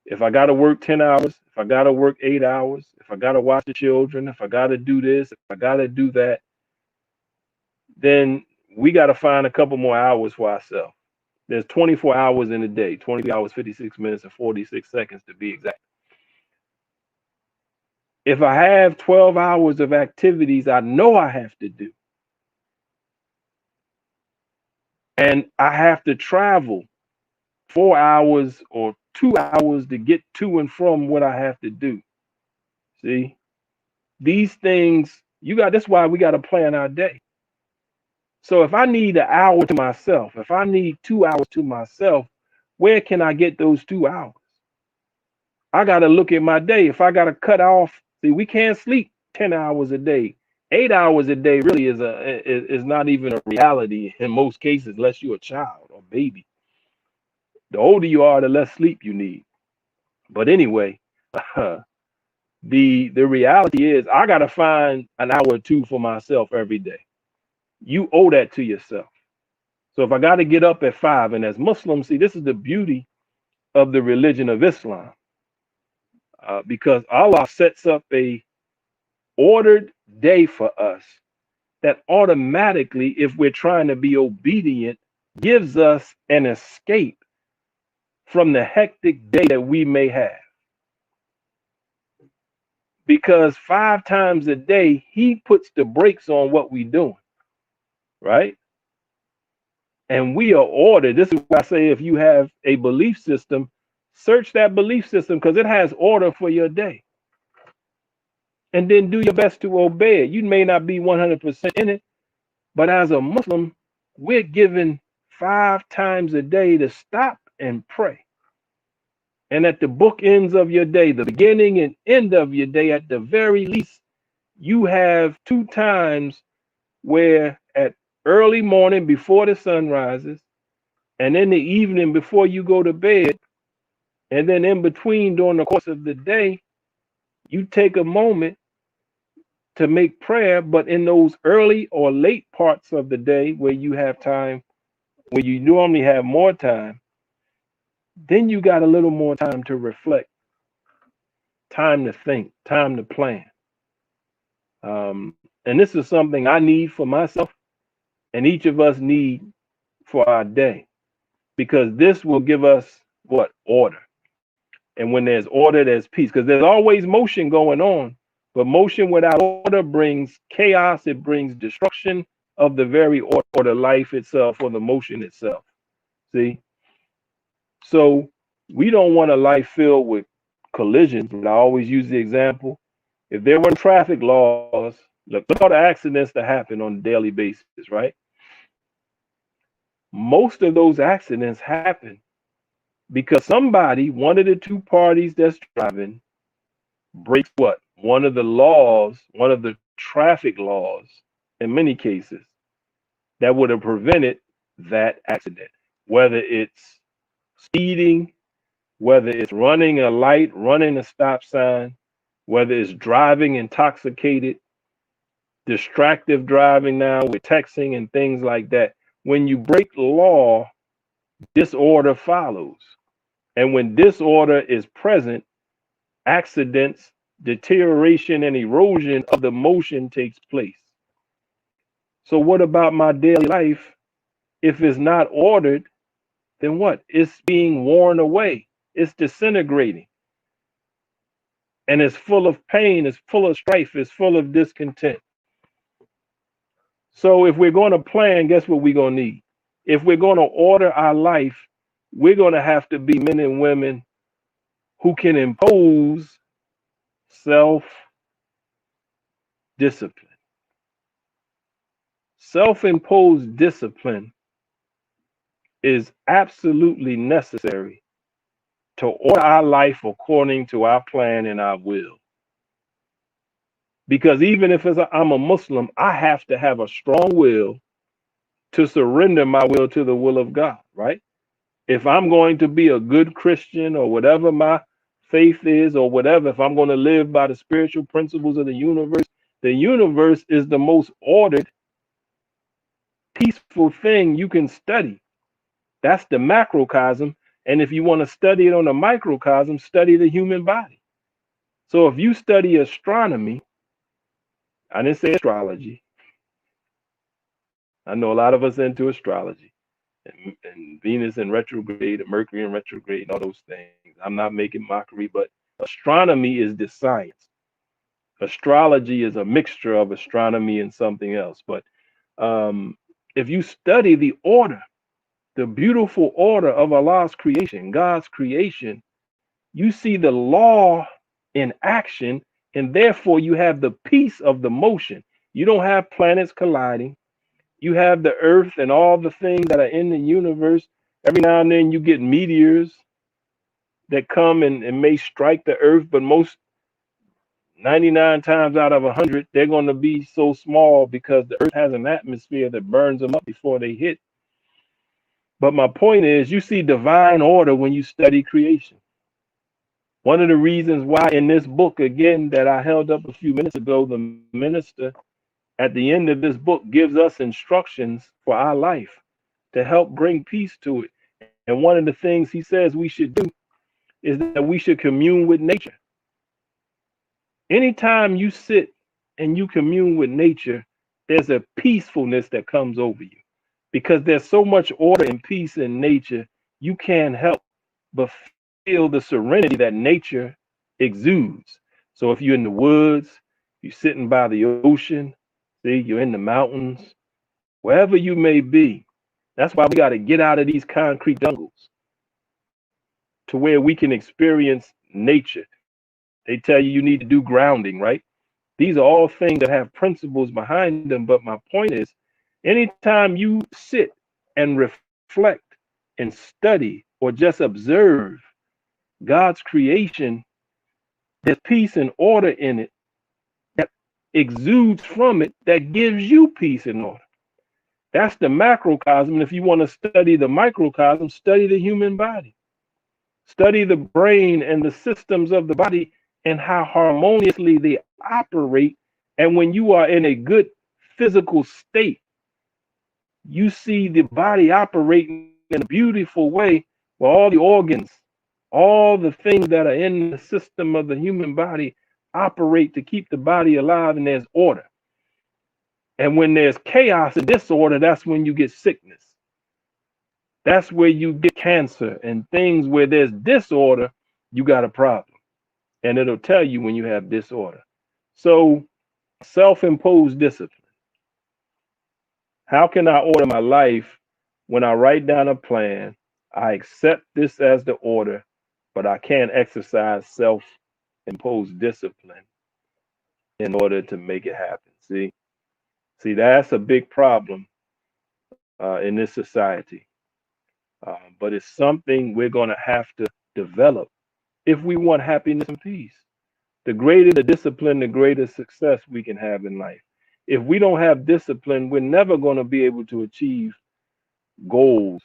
if I got to work 10 hours, if I got to work 8 hours, if I got to watch the children, if I got to do this, if I got to do that, then we got to find a couple more hours for ourselves. There's 24 hours in a day, 20 hours, 56 minutes, and 46 seconds to be exact. If I have 12 hours of activities I know I have to do, and I have to travel 4 hours or 2 hours to get to and from what I have to do. See, these things, that's why we got to plan our day. So if I need an hour to myself, if I need 2 hours to myself, where can I get those 2 hours? I got to look at my day. If I got to cut off, see, we can't sleep 10 hours a day. 8 hours a day really is not even a reality in most cases, unless you're a child or baby. The older you are, the less sleep you need. But anyway, the reality is I got to find an hour or two for myself every day. You owe that to yourself. So if I got to get up at 5, and as Muslims, see, this is the beauty of the religion of Islam, because Allah sets up a ordered day for us that automatically, if we're trying to be obedient, gives us an escape from the hectic day that we may have. Because 5 times a day, he puts the brakes on what we're doing, right? And we are ordered. This is why I say if you have a belief system, search that belief system because it has order for your day. And then do your best to obey it. You may not be 100% in it, but as a Muslim, we're given 5 times a day to stop and pray. And at the bookends of your day, the beginning and end of your day, at the very least, you have 2 times where at early morning before the sun rises, and in the evening before you go to bed, and then in between during the course of the day, you take a moment to make prayer. But in those early or late parts of the day where you have time, where you normally have more time, then you got a little more time to reflect, time to think, time to plan. And this is something I need for myself, and each of us need for our day, because this will give us what? Order. And when there's order, there's peace, because there's always motion going on. But motion without order brings chaos. It brings destruction of the very order, life itself, or the motion itself. See? So we don't want a life filled with collisions. But I always use the example. If there weren't traffic laws, look at all the accidents that happen on a daily basis, right? Most of those accidents happen because somebody, one of the two parties that's driving, breaks what? One of the laws, one of the traffic laws, in many cases, that would have prevented that accident. Whether it's speeding, whether it's running a light, running a stop sign, whether it's driving intoxicated, distractive driving now with texting and things like that. When you break law, disorder follows. And when disorder is present, accidents, deterioration, and erosion of the motion takes place. So what about my daily life? If it's not ordered, then what? It's being worn away. It's disintegrating. And it's full of pain, it's full of strife, it's full of discontent. So if we're going to plan, guess what we're going to need? If we're going to order our life, we're going to have to be men and women who can impose self-discipline. Self-imposed discipline is absolutely necessary to order our life according to our plan and our will. Because even if I'm a Muslim, I have to have a strong will to surrender my will to the will of God, right? If I'm going to be a good Christian, or whatever my faith is, or whatever, if I'm going to live by the spiritual principles of the universe is the most ordered, peaceful thing you can study. That's the macrocosm. And if you want to study it on a microcosm, study the human body. So if you study astronomy, I didn't say astrology. I know a lot of us into astrology, and Venus in retrograde, and Mercury in retrograde, and all those things. I'm not making mockery, but astronomy is the science. Astrology is a mixture of astronomy and something else. But if you study the order, the beautiful order of Allah's creation, God's creation, you see the law in action, and therefore you have the peace of the motion. You don't have planets colliding. You have the earth and all the things that are in the universe. Every now and then you get meteors that come and may strike the earth, but most 99 times out of 100, they're going to be so small because the earth has an atmosphere that burns them up before they hit. But my point is, you see divine order when you study creation. One of the reasons why in this book, again, that I held up a few minutes ago, the minister at the end of this book gives us instructions for our life to help bring peace to it. And one of the things he says we should do is that we should commune with nature. Anytime you sit and you commune with nature, there's a peacefulness that comes over you, because there's so much order and peace in nature. You can't help but feel the serenity that nature exudes. So if you're in the woods, you're sitting by the ocean, see, you're in the mountains, wherever you may be, that's why we got to get out of these concrete jungles to where we can experience nature. They tell you need to do grounding, right? These are all things that have principles behind them. But my point is, anytime you sit and reflect and study or just observe God's creation, there's peace and order in it that exudes from it that gives you peace and order. That's the macrocosm. And if you want to study the microcosm, study the human body. Study the brain and the systems of the body and how harmoniously they operate. And when you are in a good physical state, you see the body operating in a beautiful way where all the organs, all the things that are in the system of the human body operate to keep the body alive, and there's order. And when there's chaos and disorder, that's when you get sickness. That's where you get cancer and things. Where there's disorder, you got a problem. And it'll tell you when you have disorder. So, self-imposed discipline. How can I order my life when I write down a plan? I accept this as the order, but I can't exercise self-imposed discipline in order to make it happen. See, that's a big problem in this society. But it's something we're going to have to develop if we want happiness and peace. The greater the discipline, the greater success we can have in life. If we don't have discipline, we're never going to be able to achieve goals.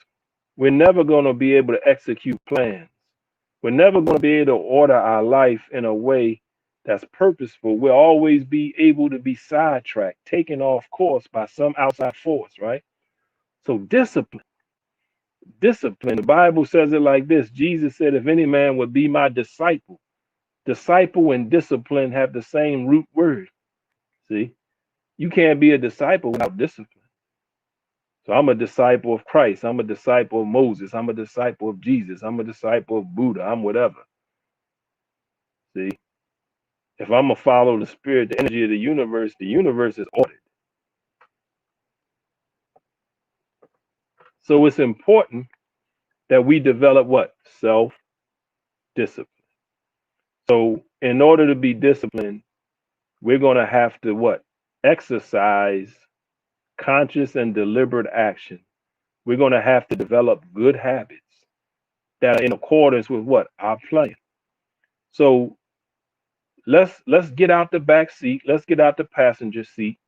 We're never going to be able to execute plans. We're never going to be able to order our life in a way that's purposeful. We'll always be able to be sidetracked, taken off course by some outside force, right? So discipline. Discipline. The Bible says it like this. Jesus said, if any man would be my disciple, disciple and discipline have the same root word. See, you can't be a disciple without discipline. So I'm a disciple of Christ. I'm a disciple of Moses. I'm a disciple of Jesus. I'm a disciple of Buddha. I'm whatever. See, if I'm going to follow the spirit, the energy of the universe is ordered. So it's important that we develop what? Self-discipline. So in order to be disciplined, we're going to have to what? Exercise conscious and deliberate action. We're going to have to develop good habits that are in accordance with what? Our plan. So let's get out the back seat. Let's get out the passenger seat.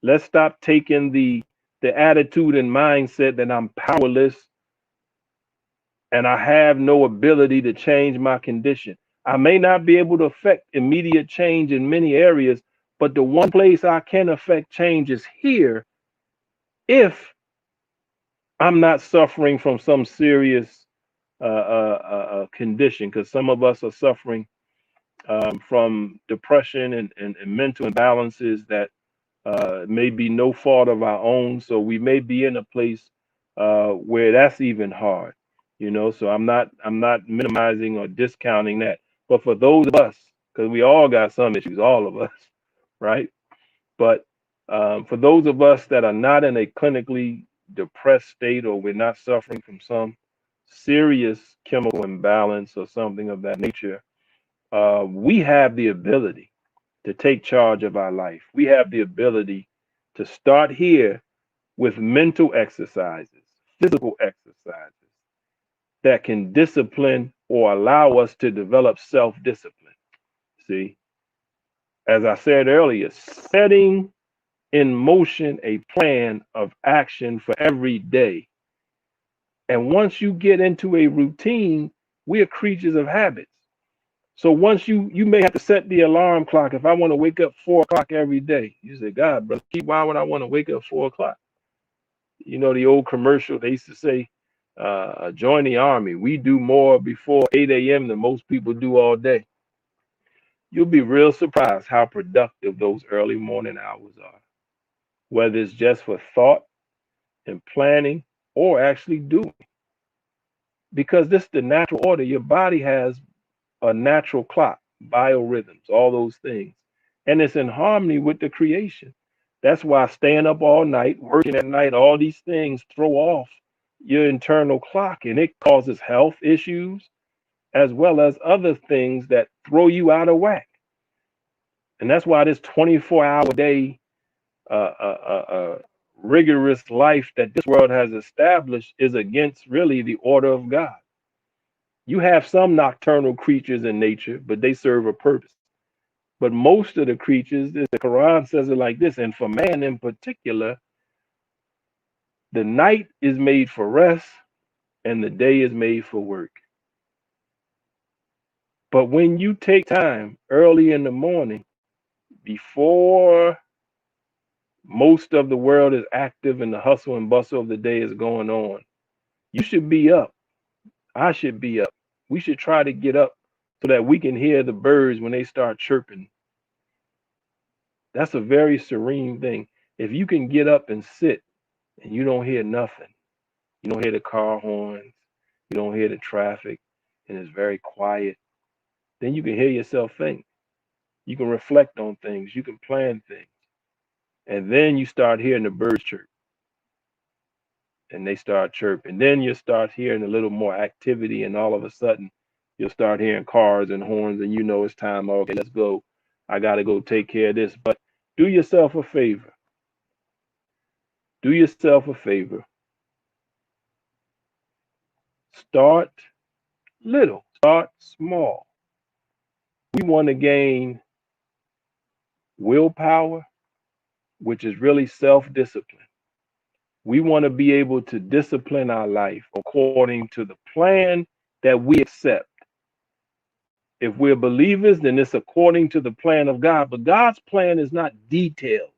Let's stop taking the attitude and mindset that I'm powerless and I have no ability to change my condition. I may not be able to affect immediate change in many areas, but the one place I can affect change is here if I'm not suffering from some serious condition, because some of us are suffering from depression and mental imbalances that may be no fault of our own. So we may be in a place where that's even hard, so I'm not minimizing or discounting that. But for those of us, because we all got some issues, all of us, right? But for those of us that are not in a clinically depressed state, or we're not suffering from some serious chemical imbalance or something of that nature, we have the ability to take charge of our life. We have the ability to start here with mental exercises, physical exercises that can discipline or allow us to develop self-discipline. See, as I said earlier, setting in motion a plan of action for every day. And once you get into a routine, we are creatures of habits. So once you may have to set the alarm clock. If I want to wake up 4 o'clock every day, you say, God, brother, why would I want to wake up 4 o'clock? The old commercial, they used to say, join the army. We do more before 8 a.m. than most people do all day. You'll be real surprised how productive those early morning hours are, whether it's just for thought and planning or actually doing. Because this is the natural order. Your body has a natural clock, biorhythms, all those things. And it's in harmony with the creation. That's why staying up all night, working at night, all these things throw off your internal clock, and it causes health issues as well as other things that throw you out of whack. And that's why this 24-hour day rigorous life that this world has established is against really the order of God. You have some nocturnal creatures in nature, but they serve a purpose. But most of the creatures, the Quran says it like this, and for man in particular, the night is made for rest and the day is made for work. But when you take time early in the morning, before most of the world is active and the hustle and bustle of the day is going on, you should be up. I should be up. We should try to get up so that we can hear the birds when they start chirping. That's a very serene thing. If you can get up and sit and you don't hear nothing, you don't hear the car horns, you don't hear the traffic, and it's very quiet, then you can hear yourself think. You can reflect on things, you can plan things. And then you start hearing the birds chirp and they start chirping. Then you start hearing a little more activity, and all of a sudden you'll start hearing cars and horns, and you know it's time. Okay, let's go. I got to go take care of this. But do yourself a favor. Do yourself a favor. Start little, start small. We want to gain willpower, which is really self-discipline. We want to be able to discipline our life according to the plan that we accept. If we're believers, then it's according to the plan of God. But God's plan is not detailed.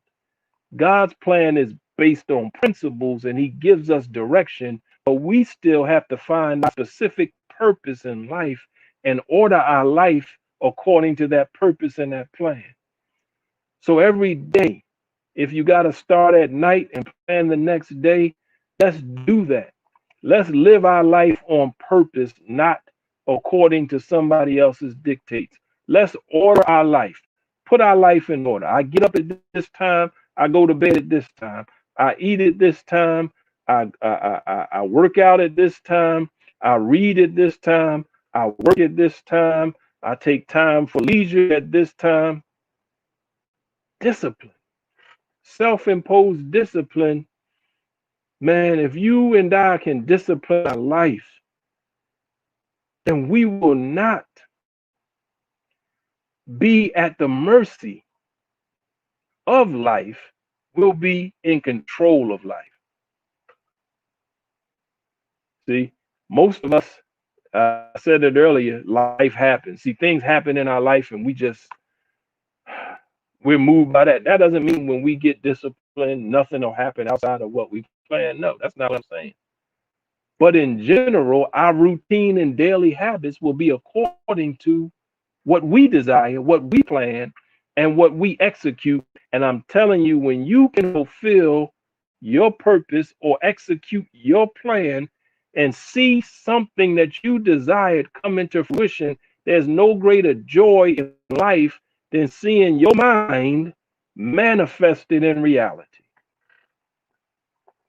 God's plan is based on principles, and he gives us direction, but we still have to find a specific purpose in life and order our life according to that purpose and that plan. So every day, if you got to start at night and plan the next day, let's do that. Let's live our life on purpose, not according to somebody else's dictates. Let's order our life, put our life in order. I get up at this time, I go to bed at this time, I eat at this time, I work out at this time, I read at this time, I work at this time, I take time for leisure at this time. Discipline, self-imposed discipline. Man, if you and I can discipline our life, then we will not be at the mercy of life. We'll be in control of life. See, most of us, I said it earlier, life happens. See, things happen in our life and we're moved by that. That doesn't mean when we get disciplined, nothing will happen outside of what we plan. No, that's not what I'm saying. But in general, our routine and daily habits will be according to what we desire, what we plan, and what we execute. And I'm telling you, when you can fulfill your purpose or execute your plan and see something that you desired come into fruition, there's no greater joy in life than seeing your mind manifested in reality.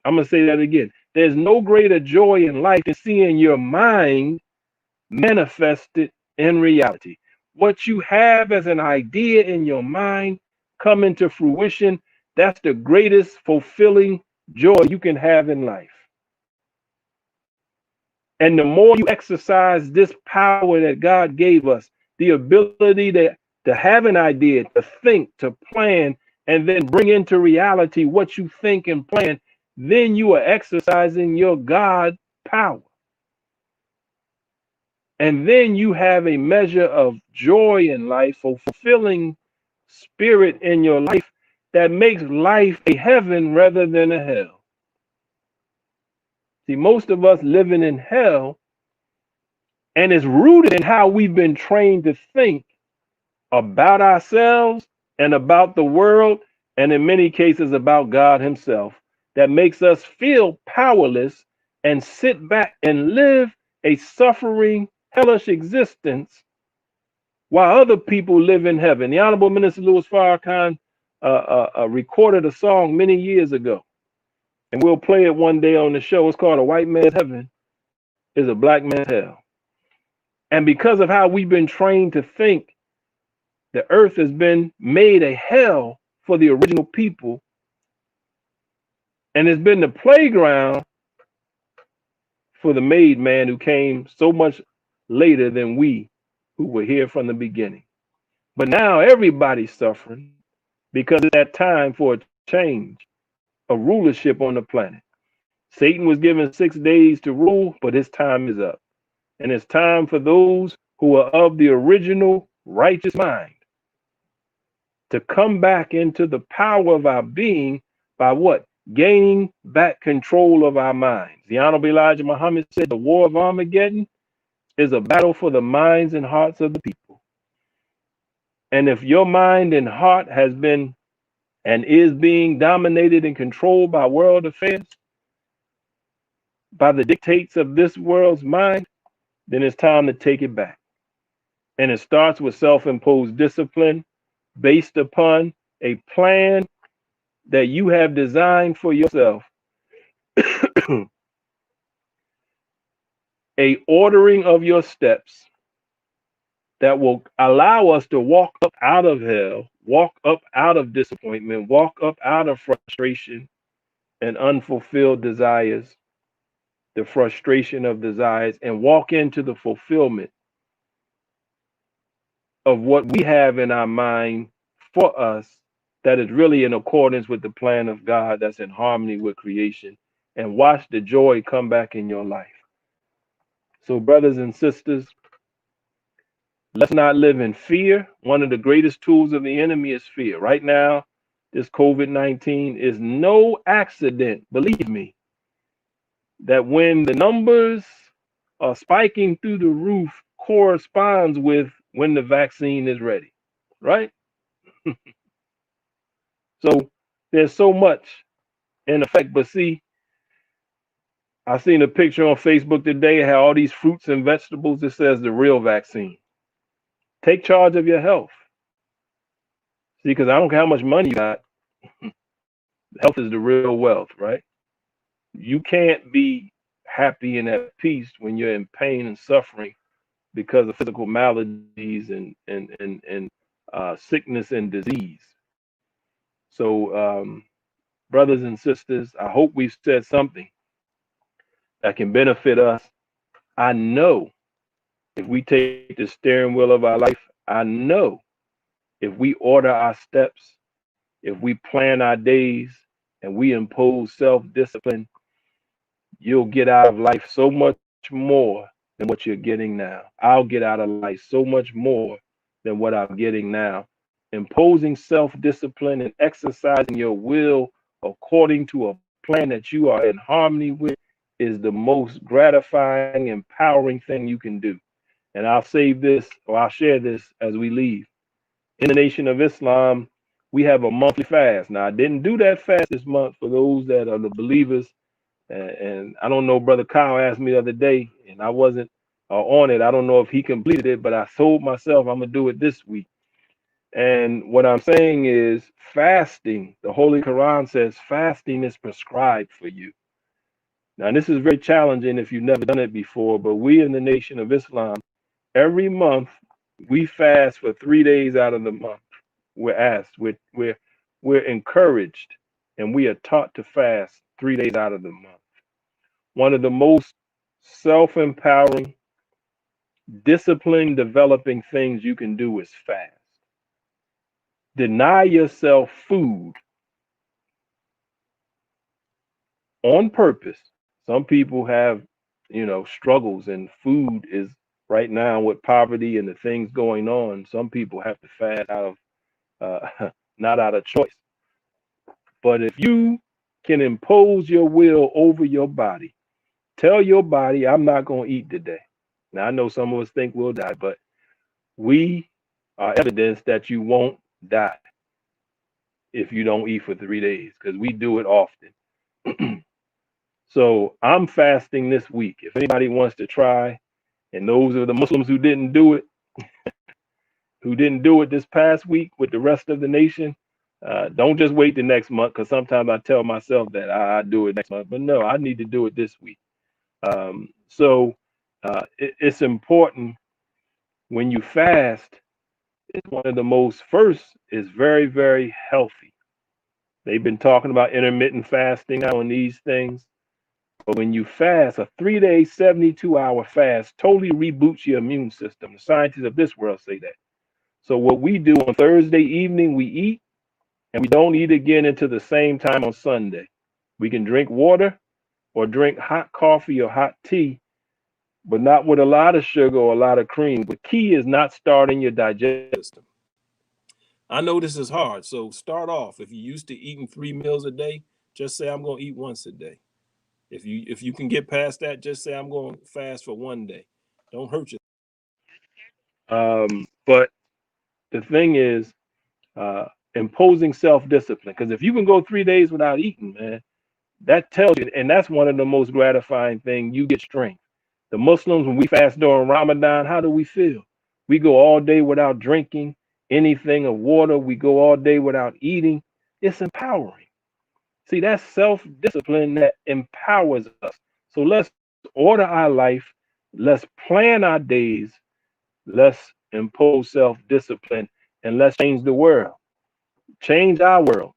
I'm going to say that again. There's no greater joy in life than seeing your mind manifested in reality. What you have as an idea in your mind come into fruition, that's the greatest fulfilling joy you can have in life. And the more you exercise this power that God gave us, the ability to have an idea, to think, to plan, and then bring into reality what you think and plan, then you are exercising your God power. And then you have a measure of joy in life, a fulfilling spirit in your life that makes life a heaven rather than a hell. See, most of us living in hell, and it's rooted in how we've been trained to think about ourselves and about the world, and in many cases about God himself, that makes us feel powerless and sit back and live a suffering, hellish existence while other people live in heaven. The Honorable Minister Louis Farrakhan recorded a song many years ago, and we'll play it one day on the show. It's called A White Man's Heaven is a Black Man's Hell. And because of how we've been trained to think, the earth has been made a hell for the original people, and it's been the playground for the made man who came so much later than we who were here from the beginning. But now everybody's suffering because it's that time for a change of rulership on the planet. Satan was given 6 days to rule, but his time is up. And it's time for those who are of the original righteous mind to come back into the power of our being by what? Gaining back control of our minds. The Honorable Elijah Muhammad said the war of Armageddon is a battle for the minds and hearts of the people. And if your mind and heart has been and is being dominated and controlled by world affairs, by the dictates of this world's mind, then it's time to take it back. And it starts with self-imposed discipline based upon a plan that you have designed for yourself, a ordering of your steps that will allow us to walk up out of hell, walk up out of disappointment, walk up out of frustration and unfulfilled desires, the frustration of desires, and walk into the fulfillment of what we have in our mind for us that is really in accordance with the plan of God, that's in harmony with creation, and watch the joy come back in your life. So, brothers and sisters, let's not live in fear. One of the greatest tools of the enemy is fear. Right now, this COVID-19 is no accident, believe me, that when the numbers are spiking through the roof corresponds with when the vaccine is ready, right? So there's so much in effect. But see, I seen a picture on Facebook today how all these fruits and vegetables, it says the real vaccine. Take charge of your health. See, because I don't care how much money you got, health is the real wealth, right? You can't be happy and at peace when you're in pain and suffering because of physical maladies and sickness and disease. So, brothers and sisters, I hope we've said something that can benefit us. I know if we take the steering wheel of our life, I know if we order our steps, if we plan our days, and we impose self-discipline, you'll get out of life so much more than what you're getting now. I'll get out of life so much more than what I'm getting now. Imposing self-discipline and exercising your will according to a plan that you are in harmony with is the most gratifying, empowering thing you can do. And I'll save this, or I'll share this as we leave. In the Nation of Islam, we have a monthly fast. Now, I didn't do that fast this month for those that are the believers. And I don't know, Brother Kyle asked me the other day, and I wasn't on it. I don't know if he completed it, but I told myself I'm going to do it this week. And what I'm saying is fasting. The Holy Quran says fasting is prescribed for you. Now, this is very challenging if you've never done it before, but we in the Nation of Islam, every month we fast for 3 days out of the month. We're asked, we're encouraged, and we are taught to fast 3 days out of the month. One of the most self-empowering, discipline developing things you can do is fast. Deny yourself food on purpose. Some people have, struggles, and food is right now with poverty and the things going on. Some people have to fast out of, not out of choice. But if you can impose your will over your body, tell your body, I'm not going to eat today. Now, I know some of us think we'll die, but we are evidence that you won't die if you don't eat for 3 days, because we do it often. So I'm fasting this week. If anybody wants to try, and those are the Muslims who didn't do it this past week with the rest of the nation, don't just wait the next month, because sometimes I tell myself that I do it next month, but no, I need to do it this week. So it's important when you fast. It's one of the most, first, is very, very healthy. They've been talking about intermittent fasting now and these things. But when you fast, a 3-day, 72-hour fast totally reboots your immune system. The scientists of this world say that. So what we do on Thursday evening, we eat, and we don't eat again until the same time on Sunday. We can drink water or drink hot coffee or hot tea, but not with a lot of sugar or a lot of cream. The key is not starting your digestive system. I know this is hard, so start off. If you're used to eating 3 meals a day, just say I'm going to eat once a day. If you can get past that, just say I'm going to fast for 1 day. Don't hurt yourself. But the thing is, imposing self-discipline. Because if you can go 3 days without eating, man, that tells you, and that's one of the most gratifying things. You get strength. The Muslims, when we fast during Ramadan, how do we feel? We go all day without drinking anything of water. We go all day without eating. It's empowering. See, that's self-discipline that empowers us. So let's order our life. Let's plan our days. Let's impose self-discipline, and let's change the world. Change our world,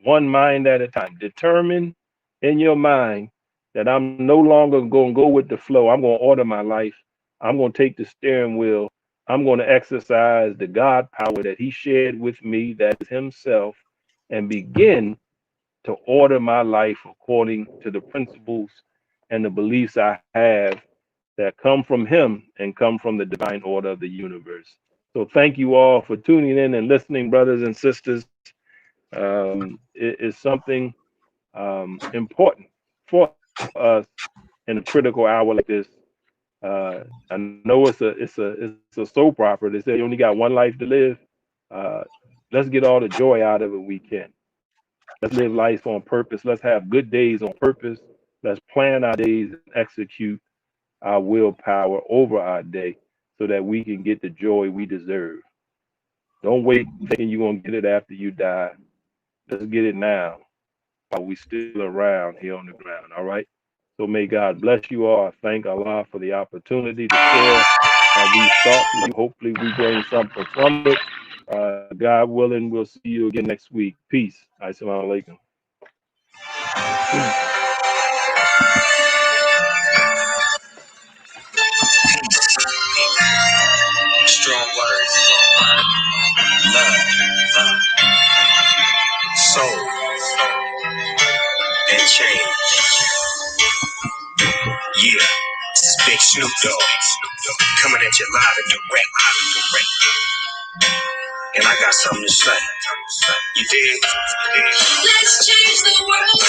one mind at a time. Determine in your mind that I'm no longer going to go with the flow. I'm going to order my life. I'm going to take the steering wheel. I'm going to exercise the God power that he shared with me, that is himself, and begin to order my life according to the principles and the beliefs I have that come from him and come from the divine order of the universe. So thank you all for tuning in and listening, brothers and sisters. It is something important for us in a critical hour like this. I know it's a soap opera. They say you only got one life to live. Uh, let's get all the joy out of it we can. Let's live life on purpose. Let's have good days on purpose. Let's plan our days and execute our willpower over our day so that we can get the joy we deserve. Don't wait thinking you're going to get it after you die. Let's get it now while we still around here on the ground. All right. So may God bless you all. I thank Allah for the opportunity to share these thoughts with you. Hopefully we gain something from it. God willing, we'll see you again next week. Peace. Assalamu alaikum. Strong words, love, soul, and change. Yeah, this is Big Snoop Dogg coming at you live and direct. And I got something to say. You dig? Let's change the world.